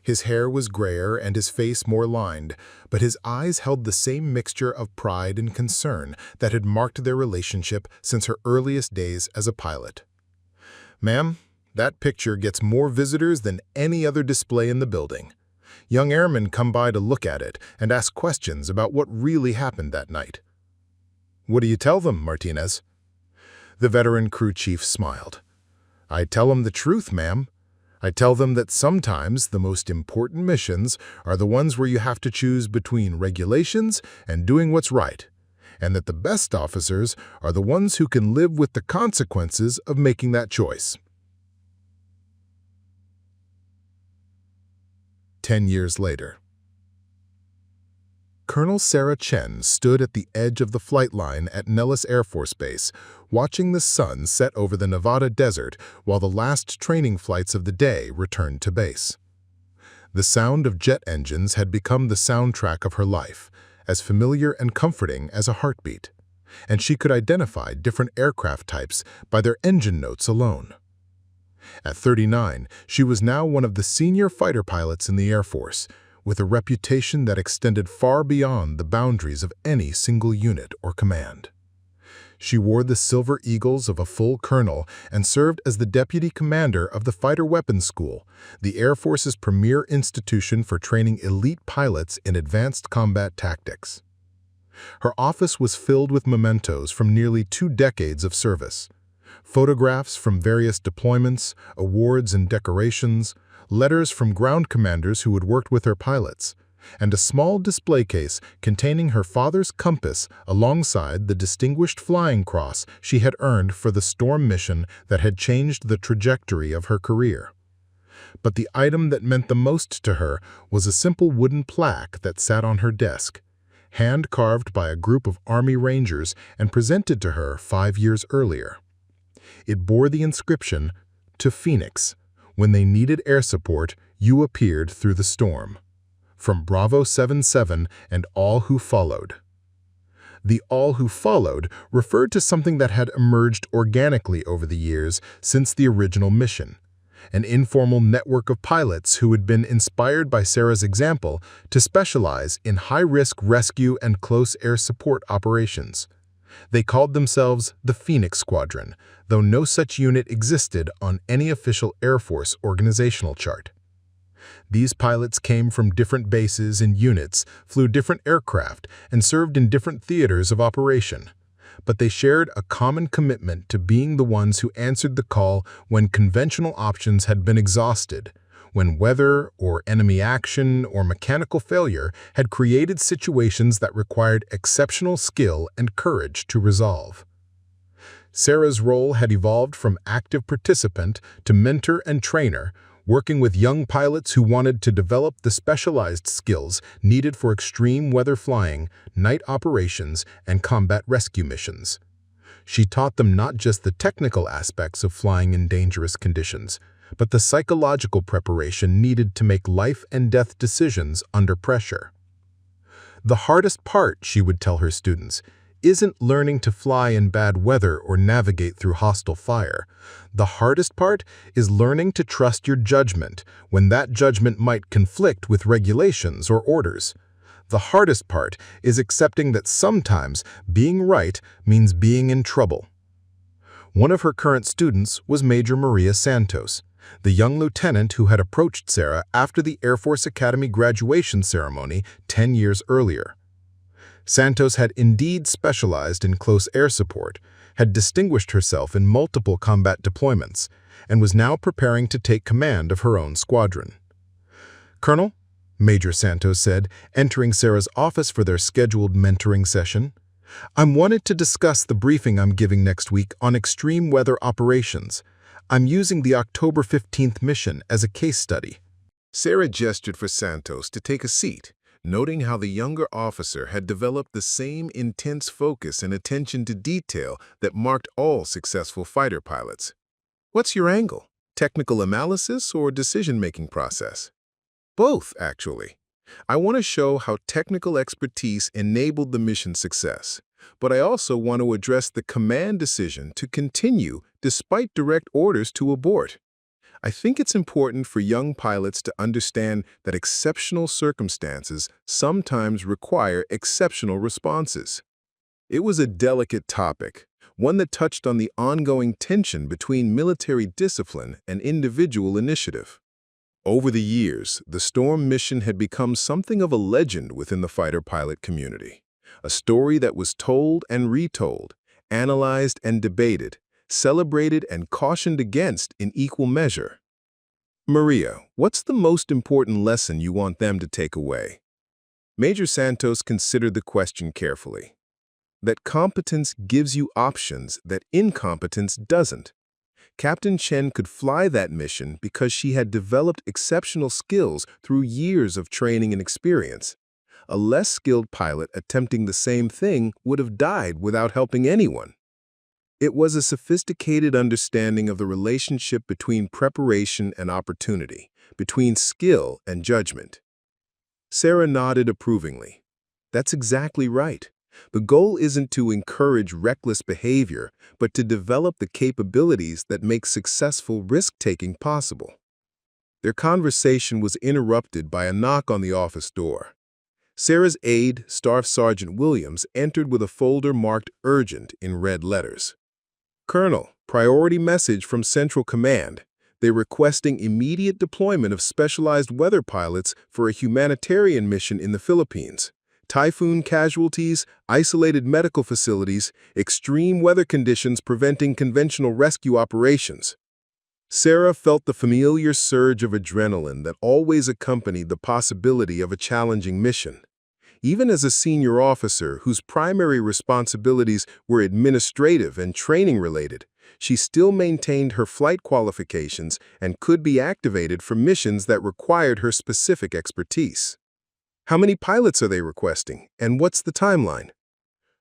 His hair was grayer and his face more lined, but his eyes held the same mixture of pride and concern that had marked their relationship since her earliest days as a pilot. Ma'am, that picture gets more visitors than any other display in the building. Young airmen come by to look at it and ask questions about what really happened that night. What do you tell them, Martinez? The veteran crew chief smiled. I tell them the truth, ma'am. I tell them that sometimes the most important missions are the ones where you have to choose between regulations and doing what's right, and that the best officers are the ones who can live with the consequences of making that choice. 10 years later. Colonel Sarah Chen stood at the edge of the flight line at Nellis Air Force Base, watching the sun set over the Nevada desert while the last training flights of the day returned to base. The sound of jet engines had become the soundtrack of her life, as familiar and comforting as a heartbeat, and she could identify different aircraft types by their engine notes alone. At 39, she was now one of the senior fighter pilots in the Air Force, with a reputation that extended far beyond the boundaries of any single unit or command. She wore the silver eagles of a full colonel and served as the deputy commander of the Fighter Weapons School, the Air Force's premier institution for training elite pilots in advanced combat tactics. Her office was filled with mementos from nearly 2 decades of service. Photographs from various deployments, awards and decorations, letters from ground commanders who had worked with her pilots, and a small display case containing her father's compass alongside the Distinguished Flying Cross she had earned for the storm mission that had changed the trajectory of her career. But the item that meant the most to her was a simple wooden plaque that sat on her desk, hand-carved by a group of Army Rangers and presented to her 5 years earlier. It bore the inscription, "To Phoenix, when they needed air support, you appeared through the storm. From Bravo 77 and all who followed." The all who followed referred to something that had emerged organically over the years since the original mission, an informal network of pilots who had been inspired by Sarah's example to specialize in high-risk rescue and close air support operations. They called themselves the Phoenix Squadron, though no such unit existed on any official Air Force organizational chart. These pilots came from different bases and units, flew different aircraft, and served in different theaters of operation. But they shared a common commitment to being the ones who answered the call when conventional options had been exhausted, when weather or enemy action or mechanical failure had created situations that required exceptional skill and courage to resolve. Sarah's role had evolved from active participant to mentor and trainer, working with young pilots who wanted to develop the specialized skills needed for extreme weather flying, night operations, and combat rescue missions. She taught them not just the technical aspects of flying in dangerous conditions, but the psychological preparation needed to make life-and-death decisions under pressure. The hardest part, she would tell her students, isn't learning to fly in bad weather or navigate through hostile fire. The hardest part is learning to trust your judgment when that judgment might conflict with regulations or orders. The hardest part is accepting that sometimes being right means being in trouble. One of her current students was Major Maria Santos, the young lieutenant who had approached Sarah after the Air Force Academy graduation ceremony 10 years earlier. Santos had indeed specialized in close air support, had distinguished herself in multiple combat deployments, and was now preparing to take command of her own squadron. "Colonel," Major Santos said, entering Sarah's office for their scheduled mentoring session, "I'm wanted to discuss the briefing I'm giving next week on extreme weather operations. I'm using the October 15th mission as a case study." Sarah gestured for Santos to take a seat, noting how the younger officer had developed the same intense focus and attention to detail that marked all successful fighter pilots. "What's your angle? Technical analysis or decision-making process?" "Both, actually. I want to show how technical expertise enabled the mission success, but I also want to address the command decision to continue despite direct orders to abort. I think it's important for young pilots to understand that exceptional circumstances sometimes require exceptional responses." It was a delicate topic, one that touched on the ongoing tension between military discipline and individual initiative. Over the years, the Storm mission had become something of a legend within the fighter pilot community, a story that was told and retold, analyzed and debated, celebrated and cautioned against in equal measure. "Maria, what's the most important lesson you want them to take away?" Major Santos considered the question carefully. That competence gives you options that incompetence doesn't. Captain Chen could fly that mission because she had developed exceptional skills through years of training and experience. A less skilled pilot attempting the same thing would have died without helping anyone. It was a sophisticated understanding of the relationship between preparation and opportunity, between skill and judgment. Sarah nodded approvingly. "That's exactly right. The goal isn't to encourage reckless behavior, but to develop the capabilities that make successful risk-taking possible." Their conversation was interrupted by a knock on the office door. Sarah's aide, Staff Sergeant Williams, entered with a folder marked "Urgent" in red letters. "Colonel, priority message from Central Command. They're requesting immediate deployment of specialized weather pilots for a humanitarian mission in the Philippines. Typhoon casualties, isolated medical facilities, extreme weather conditions preventing conventional rescue operations." Sarah felt the familiar surge of adrenaline that always accompanied the possibility of a challenging mission. Even as a senior officer whose primary responsibilities were administrative and training-related, she still maintained her flight qualifications and could be activated for missions that required her specific expertise. "How many pilots are they requesting, and what's the timeline?"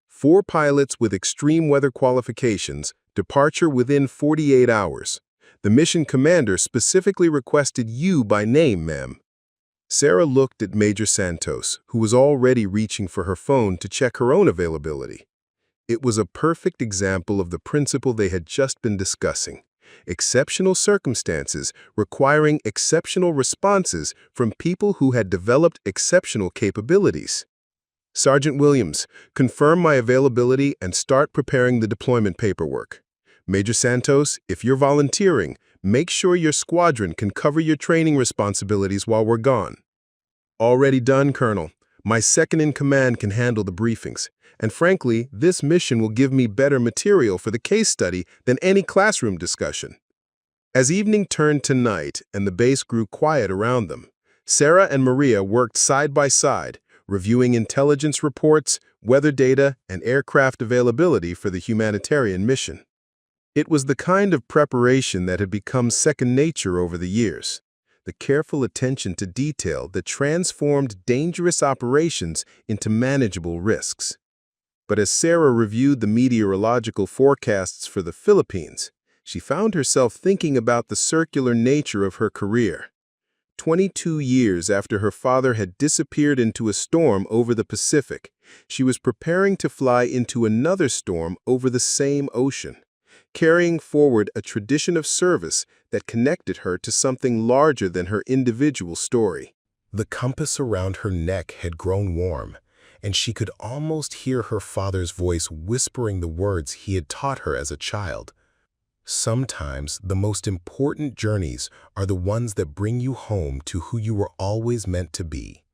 4 pilots with extreme weather qualifications, departure within 48 hours. The mission commander specifically requested you by name, ma'am." Sarah looked at Major Santos, who was already reaching for her phone to check her own availability. It was a perfect example of the principle they had just been discussing. Exceptional circumstances requiring exceptional responses from people who had developed exceptional capabilities. "Sergeant Williams, confirm my availability and start preparing the deployment paperwork. Major Santos, if you're volunteering, make sure your squadron can cover your training responsibilities while we're gone." "Already done, Colonel. My second-in-command can handle the briefings. And frankly, this mission will give me better material for the case study than any classroom discussion." As evening turned to night and the base grew quiet around them, Sarah and Maria worked side by side, reviewing intelligence reports, weather data, and aircraft availability for the humanitarian mission. It was the kind of preparation that had become second nature over the years, the careful attention to detail that transformed dangerous operations into manageable risks. But as Sarah reviewed the meteorological forecasts for the Philippines, she found herself thinking about the circular nature of her career. 22 years after her father had disappeared into a storm over the Pacific, she was preparing to fly into another storm over the same ocean, carrying forward a tradition of service that connected her to something larger than her individual story. The compass around her neck had grown warm, and she could almost hear her father's voice whispering the words he had taught her as a child. "Sometimes the most important journeys are the ones that bring you home to who you were always meant to be."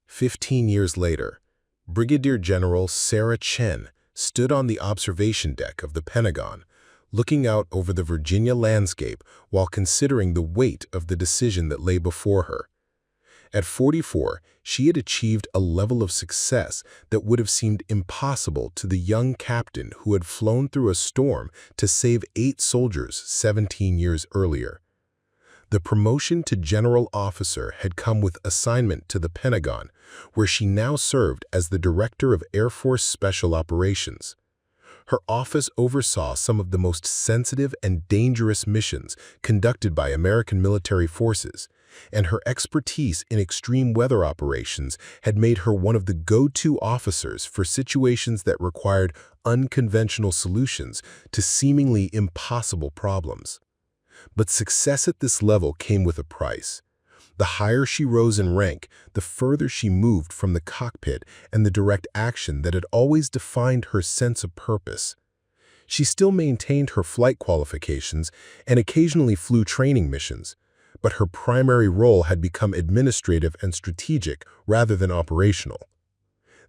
15 years later, Brigadier General Sarah Chen stood on the observation deck of the Pentagon, looking out over the Virginia landscape while considering the weight of the decision that lay before her. At 44, she had achieved a level of success that would have seemed impossible to the young captain who had flown through a storm to save 8 soldiers 17 years earlier. The promotion to general officer had come with assignment to the Pentagon, where she now served as the Director of Air Force Special Operations. Her office oversaw some of the most sensitive and dangerous missions conducted by American military forces, and her expertise in extreme weather operations had made her one of the go-to officers for situations that required unconventional solutions to seemingly impossible problems. But success at this level came with a price. The higher she rose in rank, the further she moved from the cockpit and the direct action that had always defined her sense of purpose. She still maintained her flight qualifications and occasionally flew training missions, but her primary role had become administrative and strategic rather than operational.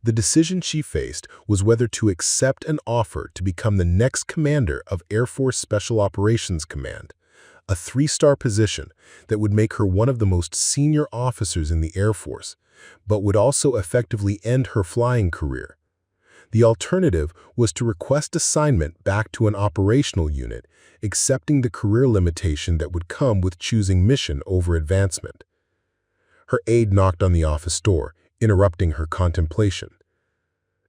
The decision she faced was whether to accept an offer to become the next commander of Air Force Special Operations Command, a 3-star position that would make her one of the most senior officers in the Air Force, but would also effectively end her flying career. The alternative was to request assignment back to an operational unit, accepting the career limitation that would come with choosing mission over advancement. Her aide knocked on the office door, interrupting her contemplation.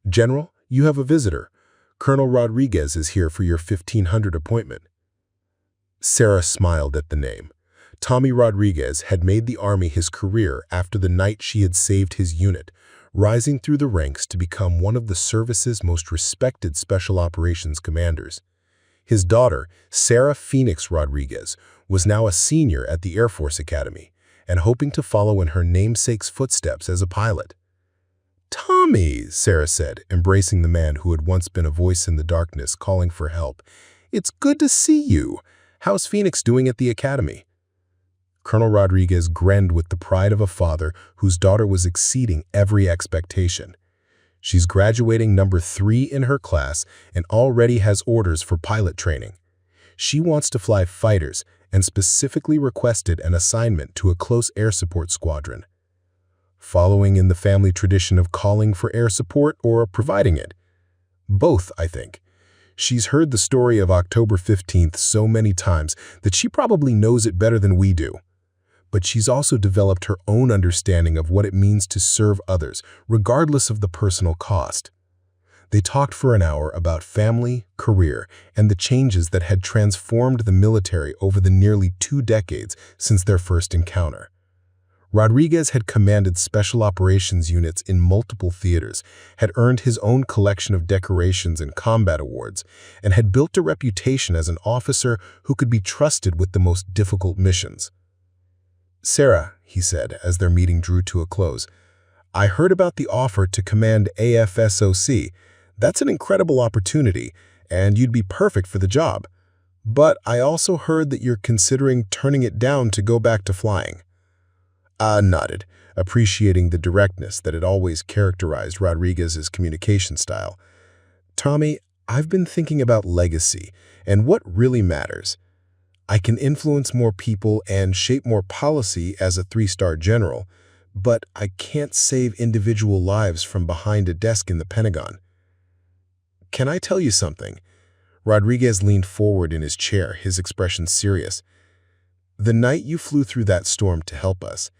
"General, you have a visitor. Colonel Rodriguez is here for your 1500 appointment." Sarah smiled at the name. Tommy Rodriguez had made the Army his career after the night she had saved his unit, rising through the ranks to become one of the service's most respected special operations commanders. His daughter, Sarah Phoenix Rodriguez, was now a senior at the Air Force Academy and hoping to follow in her namesake's footsteps as a pilot. "Tommy," Sarah said, embracing the man who had once been a voice in the darkness calling for help. "It's good to see you. How's Phoenix doing at the academy?" Colonel Rodriguez grinned with the pride of a father whose daughter was exceeding every expectation. "She's graduating number 3 in her class and already has orders for pilot training. She wants to fly fighters and specifically requested an assignment to a close air support squadron." Following in the family tradition of calling for air support or providing it? Both, I think. She's heard the story of October 15th so many times that she probably knows it better than we do. But she's also developed her own understanding of what it means to serve others, regardless of the personal cost. They talked for an hour about family, career, and the changes that had transformed the military over the nearly 2 decades since their first encounter. Rodriguez had commanded special operations units in multiple theaters, had earned his own collection of decorations and combat awards, and had built a reputation as an officer who could be trusted with the most difficult missions. "Sarah," he said as their meeting drew to a close, "I heard about the offer to command AFSOC. That's an incredible opportunity, and you'd be perfect for the job. But I also heard that you're considering turning it down to go back to flying." I nodded, appreciating the directness that had always characterized Rodriguez's communication style. "Tommy, I've been thinking about legacy and what really matters. I can influence more people and shape more policy as a 3-star general, but I can't save individual lives from behind a desk in the Pentagon. Can I tell you something?" Rodriguez leaned forward in his chair, his expression serious. "The night you flew through that storm to help us,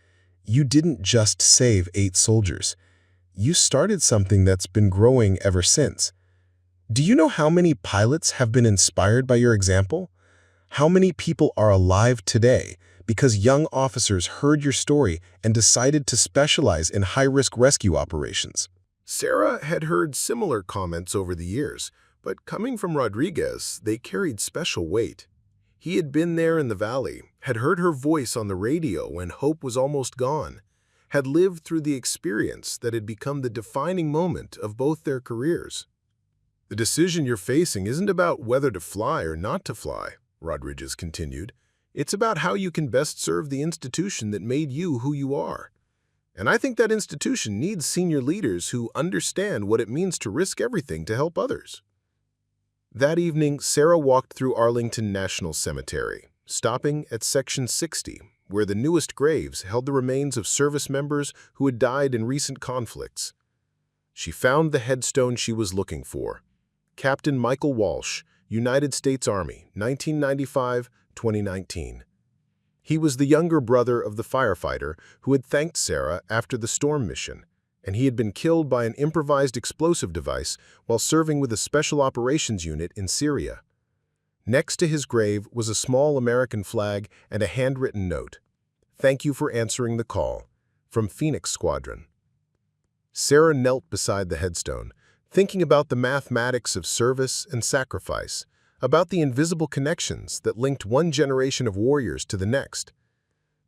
you didn't just save 8 soldiers. You started something that's been growing ever since. Do you know how many pilots have been inspired by your example? How many people are alive today because young officers heard your story and decided to specialize in high-risk rescue operations?" Sarah had heard similar comments over the years, but coming from Rodriguez, they carried special weight. He had been there in the valley, had heard her voice on the radio when hope was almost gone, had lived through the experience that had become the defining moment of both their careers. "The decision you're facing isn't about whether to fly or not to fly," Rodriguez continued. "It's about how you can best serve the institution that made you who you are. And I think that institution needs senior leaders who understand what it means to risk everything to help others." That evening, Sarah walked through Arlington National Cemetery, stopping at Section 60, where the newest graves held the remains of service members who had died in recent conflicts. She found the headstone she was looking for. Captain Michael Walsh, United States Army, 1995-2019. He was the younger brother of the firefighter who had thanked Sarah after the storm mission, and he had been killed by an improvised explosive device while serving with a special operations unit in Syria. Next to his grave was a small American flag and a handwritten note. "Thank you for answering the call. From Phoenix Squadron." Sarah knelt beside the headstone, thinking about the mathematics of service and sacrifice, about the invisible connections that linked one generation of warriors to the next.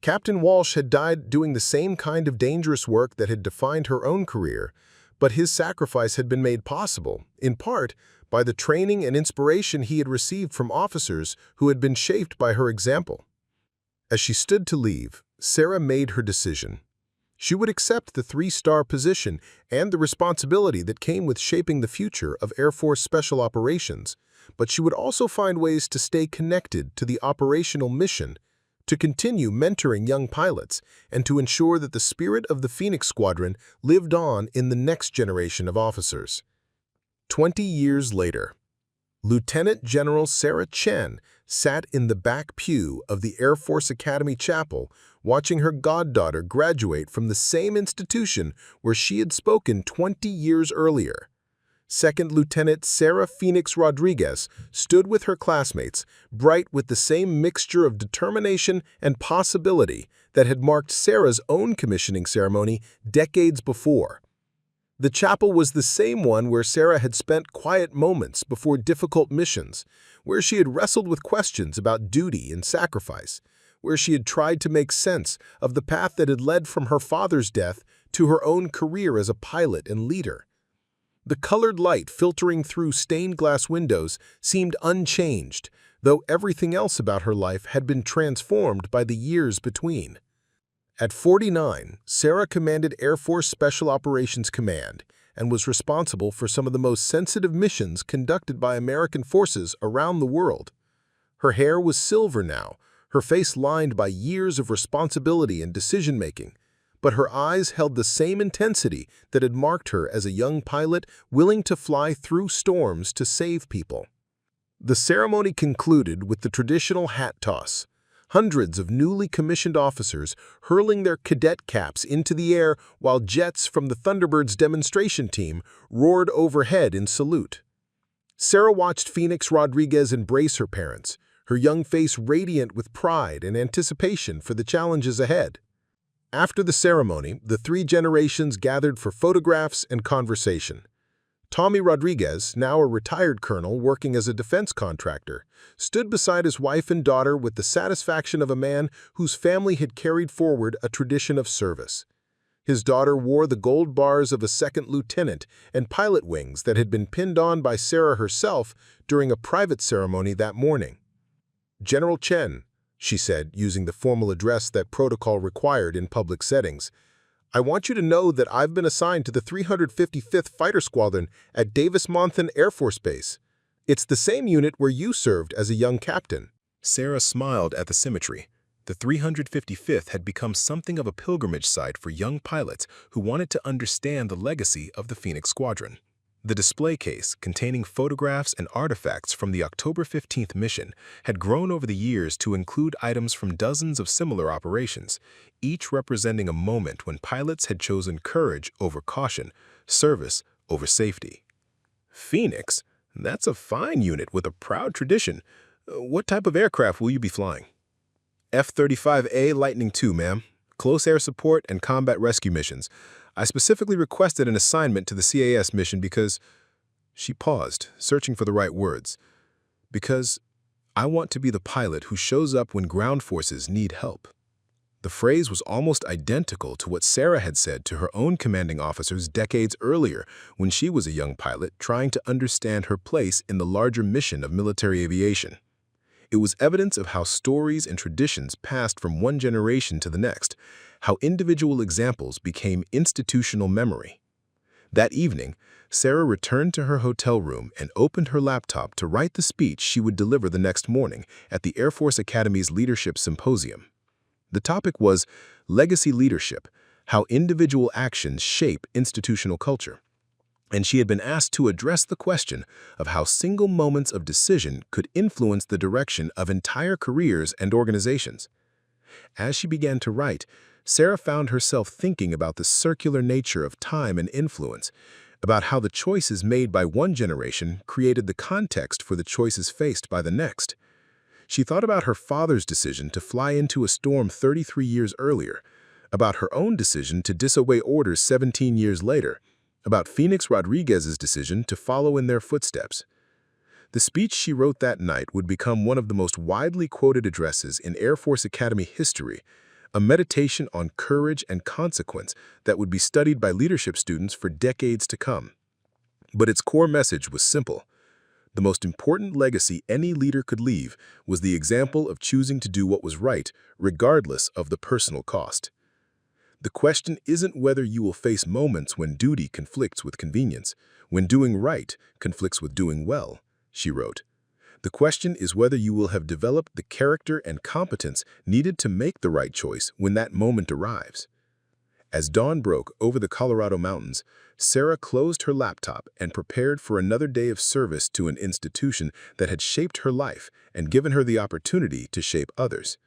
Captain Walsh had died doing the same kind of dangerous work that had defined her own career, but his sacrifice had been made possible, in part, by the training and inspiration he had received from officers who had been shaped by her example. As she stood to leave, Sarah made her decision. She would accept the 3-star position and the responsibility that came with shaping the future of Air Force Special Operations, but she would also find ways to stay connected to the operational mission, to continue mentoring young pilots, and to ensure that the spirit of the Phoenix Squadron lived on in the next generation of officers. 20 years later, Lieutenant General Sarah Chen sat in the back pew of the Air Force Academy Chapel, watching her goddaughter graduate from the same institution where she had spoken 20 years earlier. Second Lieutenant Sarah Phoenix Rodriguez stood with her classmates, bright with the same mixture of determination and possibility that had marked Sarah's own commissioning ceremony decades before. The chapel was the same one where Sarah had spent quiet moments before difficult missions, where she had wrestled with questions about duty and sacrifice, where she had tried to make sense of the path that had led from her father's death to her own career as a pilot and leader. The colored light filtering through stained glass windows seemed unchanged, though everything else about her life had been transformed by the years between. At 49, Sarah commanded Air Force Special Operations Command and was responsible for some of the most sensitive missions conducted by American forces around the world. Her hair was silver now, her face lined by years of responsibility and decision-making, but her eyes held the same intensity that had marked her as a young pilot willing to fly through storms to save people. The ceremony concluded with the traditional hat toss, hundreds of newly commissioned officers hurling their cadet caps into the air while jets from the Thunderbirds demonstration team roared overhead in salute. Sarah watched Phoenix Rodriguez embrace her parents, her young face radiant with pride and anticipation for the challenges ahead. After the ceremony, the 3 generations gathered for photographs and conversation. Tommy Rodriguez, now a retired colonel working as a defense contractor, stood beside his wife and daughter with the satisfaction of a man whose family had carried forward a tradition of service. His daughter wore the gold bars of a second lieutenant and pilot wings that had been pinned on by Sarah herself during a private ceremony that morning. "General Chen," she said, using the formal address that protocol required in public settings, "I want you to know that I've been assigned to the 355th Fighter Squadron at Davis-Monthan Air Force Base. It's the same unit where you served as a young captain." Sarah smiled at the symmetry. The 355th had become something of a pilgrimage site for young pilots who wanted to understand the legacy of the Phoenix Squadron. The display case, containing photographs and artifacts from the October 15th mission, had grown over the years to include items from dozens of similar operations, each representing a moment when pilots had chosen courage over caution, service over safety. "Phoenix? That's a fine unit with a proud tradition. What type of aircraft will you be flying?" "F-35A Lightning II, ma'am. Close air support and combat rescue missions. I specifically requested an assignment to the CAS mission because—" She paused, searching for the right words. "Because I want to be the pilot who shows up when ground forces need help." The phrase was almost identical to what Sarah had said to her own commanding officers decades earlier when she was a young pilot trying to understand her place in the larger mission of military aviation. It was evidence of how stories and traditions passed from one generation to the next, how individual examples became institutional memory. That evening, Sarah returned to her hotel room and opened her laptop to write the speech she would deliver the next morning at the Air Force Academy's Leadership Symposium. The topic was legacy leadership, how individual actions shape institutional culture. And she had been asked to address the question of how single moments of decision could influence the direction of entire careers and organizations. As she began to write, Sarah found herself thinking about the circular nature of time and influence, about how the choices made by one generation created the context for the choices faced by the next. She thought about her father's decision to fly into a storm 33 years earlier, about her own decision to disobey orders 17 years later, about Phoenix Rodriguez's decision to follow in their footsteps. The speech she wrote that night would become one of the most widely quoted addresses in Air Force Academy history, a meditation on courage and consequence that would be studied by leadership students for decades to come. But its core message was simple. The most important legacy any leader could leave was the example of choosing to do what was right, regardless of the personal cost. The question isn't whether you will face moments when duty conflicts with convenience, when doing right conflicts with doing well, she wrote. The question is whether you will have developed the character and competence needed to make the right choice when that moment arrives. As dawn broke over the Colorado mountains, Sarah closed her laptop and prepared for another day of service to an institution that had shaped her life and given her the opportunity to shape others.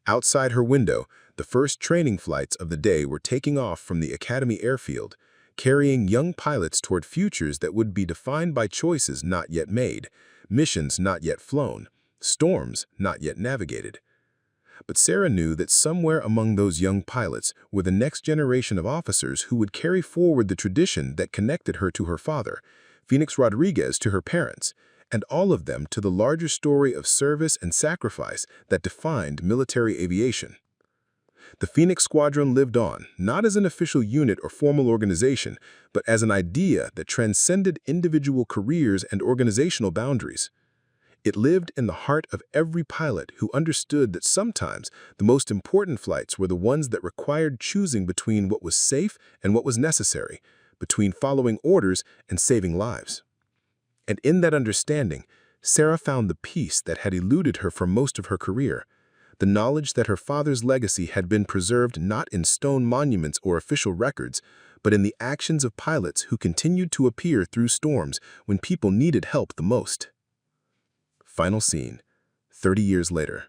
Outside her window, the first training flights of the day were taking off from the Academy airfield, carrying young pilots toward futures that would be defined by choices not yet made, missions not yet flown, storms not yet navigated. But Sarah knew that somewhere among those young pilots were the next generation of officers who would carry forward the tradition that connected her to her father, Phoenix Rodriguez to her parents, and all of them to the larger story of service and sacrifice that defined military aviation. The Phoenix Squadron lived on, not as an official unit or formal organization, but as an idea that transcended individual careers and organizational boundaries. It lived in the heart of every pilot who understood that sometimes the most important flights were the ones that required choosing between what was safe and what was necessary, between following orders and saving lives. And in that understanding, Sarah found the peace that had eluded her for most of her career, the knowledge that her father's legacy had been preserved not in stone monuments or official records, but in the actions of pilots who continued to appear through storms when people needed help the most. Final scene, 30 years later.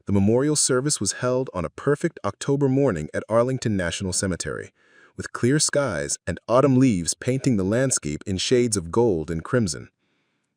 The memorial service was held on a perfect October morning at Arlington National Cemetery, with clear skies and autumn leaves painting the landscape in shades of gold and crimson.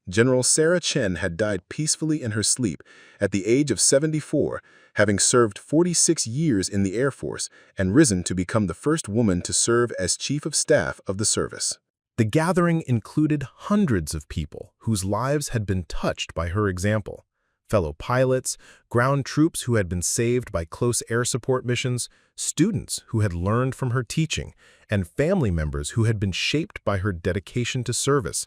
General Sarah Chen had died peacefully in her sleep at the age of 74, having served 46 years in the Air Force and risen to become the first woman to serve as Chief of Staff of the service. The gathering included hundreds of people whose lives had been touched by her example. Fellow pilots, ground troops who had been saved by close air support missions, students who had learned from her teaching, and family members who had been shaped by her dedication to service.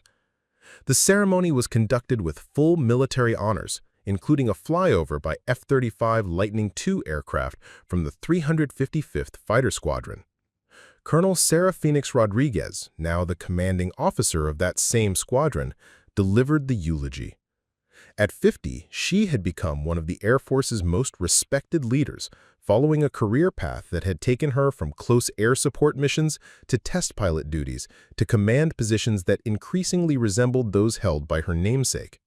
The ceremony was conducted with full military honors, including a flyover by F-35 Lightning II aircraft from the 355th Fighter Squadron. Colonel Sarah Phoenix Rodriguez, now the commanding officer of that same squadron, delivered the eulogy. At 50, she had become one of the Air Force's most respected leaders, following a career path that had taken her from close air support missions to test pilot duties to command positions that increasingly resembled those held by her namesake.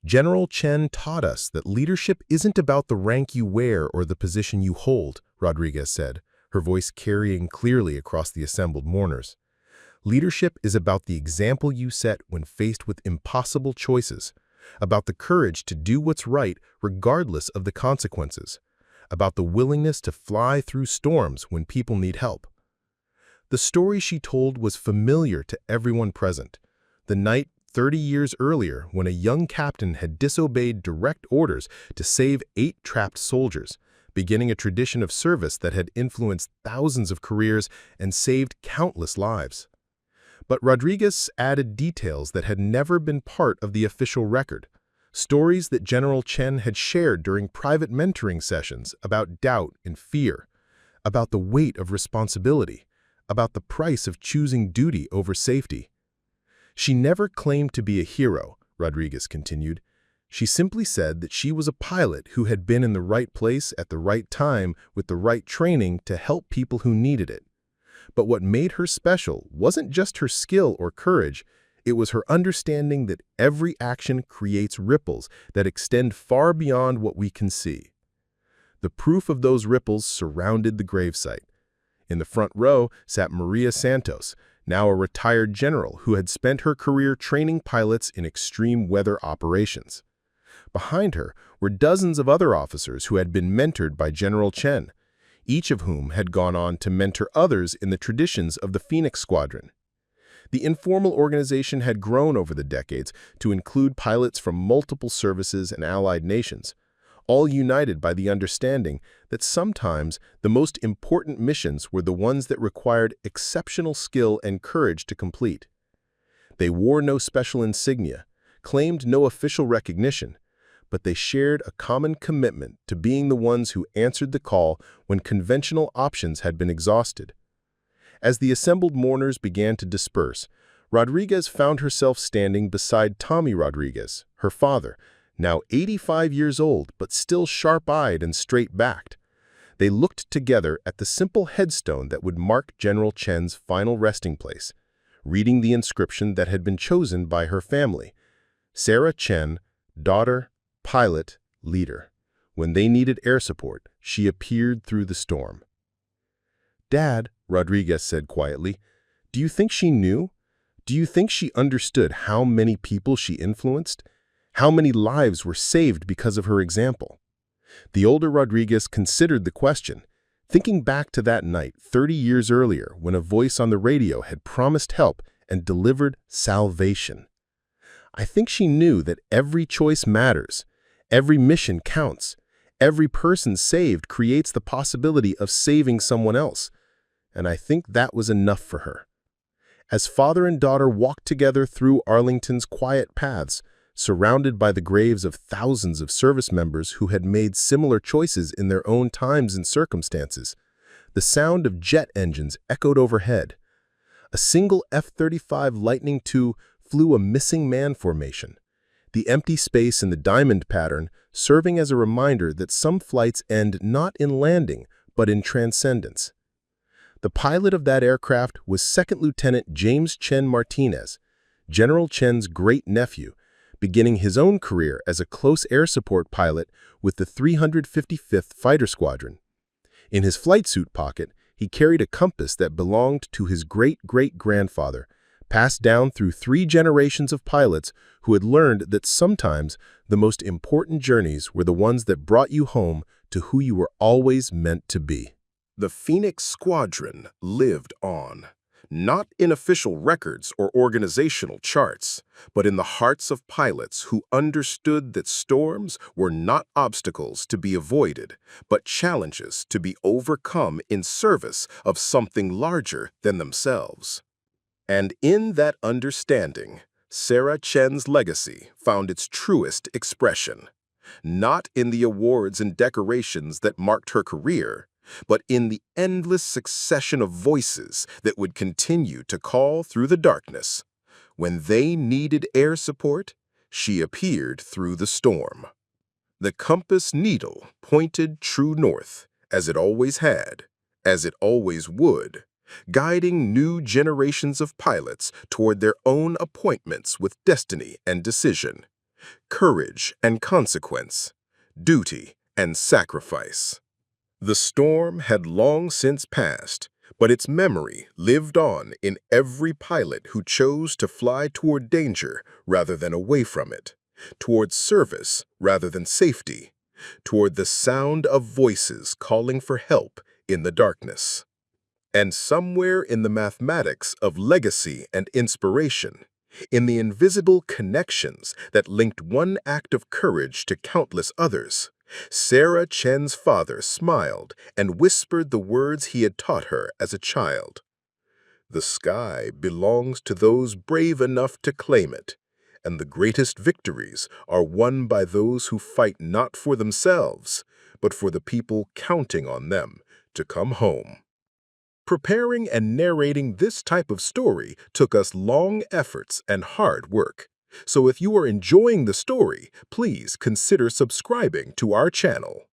General Chen taught us that leadership isn't about the rank you wear or the position you hold, Rodriguez said, her voice carrying clearly across the assembled mourners. Leadership is about the example you set when faced with impossible choices, about the courage to do what's right regardless of the consequences, about the willingness to fly through storms when people need help. The story she told was familiar to everyone present. The night 30 years earlier when a young captain had disobeyed direct orders to save 8 trapped soldiers, beginning a tradition of service that had influenced thousands of careers and saved countless lives. But Rodriguez added details that had never been part of the official record, stories that General Chen had shared during private mentoring sessions about doubt and fear, about the weight of responsibility, about the price of choosing duty over safety. She never claimed to be a hero, Rodriguez continued. She simply said that she was a pilot who had been in the right place at the right time with the right training to help people who needed it. But what made her special wasn't just her skill or courage, it was her understanding that every action creates ripples that extend far beyond what we can see. The proof of those ripples surrounded the gravesite. In the front row sat Maria Santos, now a retired general who had spent her career training pilots in extreme weather operations. Behind her were dozens of other officers who had been mentored by General Chen, each of whom had gone on to mentor others in the traditions of the Phoenix Squadron. The informal organization had grown over the decades to include pilots from multiple services and allied nations, all united by the understanding that sometimes the most important missions were the ones that required exceptional skill and courage to complete. They wore no special insignia, claimed no official recognition, but they shared a common commitment to being the ones who answered the call when conventional options had been exhausted. As the assembled mourners began to disperse, Rodriguez found herself standing beside Tommy Rodriguez, her father, now 85 years old but still sharp-eyed and straight-backed. They looked together at the simple headstone that would mark General Chen's final resting place, reading the inscription that had been chosen by her family: Sarah Chen, daughter, pilot, leader. When they needed air support, she appeared through the storm. "Dad," Rodriguez said quietly, "do you think she knew? Do you think she understood how many people she influenced? How many lives were saved because of her example?" The older Rodriguez considered the question, thinking back to that night 30 years earlier when a voice on the radio had promised help and delivered salvation. "I think she knew that every choice matters, every mission counts, every person saved creates the possibility of saving someone else, and I think that was enough for her." As father and daughter walked together through Arlington's quiet paths, surrounded by the graves of thousands of service members who had made similar choices in their own times and circumstances, the sound of jet engines echoed overhead. A single F-35 Lightning II flew a missing man formation, the empty space in the diamond pattern serving as a reminder that some flights end not in landing, but in transcendence. The pilot of that aircraft was Second Lieutenant James Chen Martinez, General Chen's great-nephew, beginning his own career as a close air support pilot with the 355th Fighter Squadron. In his flight suit pocket, he carried a compass that belonged to his great-great-grandfather, passed down through 3 generations of pilots who had learned that sometimes the most important journeys were the ones that brought you home to who you were always meant to be. The Phoenix Squadron lived on, not in official records or organizational charts, but in the hearts of pilots who understood that storms were not obstacles to be avoided, but challenges to be overcome in service of something larger than themselves. And in that understanding, Sarah Chen's legacy found its truest expression, not in the awards and decorations that marked her career, but in the endless succession of voices that would continue to call through the darkness. When they needed air support, she appeared through the storm. The compass needle pointed true north, as it always had, as it always would, guiding new generations of pilots toward their own appointments with destiny and decision, courage and consequence, duty and sacrifice. The storm had long since passed, but its memory lived on in every pilot who chose to fly toward danger rather than away from it, toward service rather than safety, toward the sound of voices calling for help in the darkness. And somewhere in the mathematics of legacy and inspiration, in the invisible connections that linked one act of courage to countless others, Sarah Chen's father smiled and whispered the words he had taught her as a child. "The sky belongs to those brave enough to claim it, and the greatest victories are won by those who fight not for themselves, but for the people counting on them to come home." Preparing and narrating this type of story took us long efforts and hard work. So if you are enjoying the story, please consider subscribing to our channel.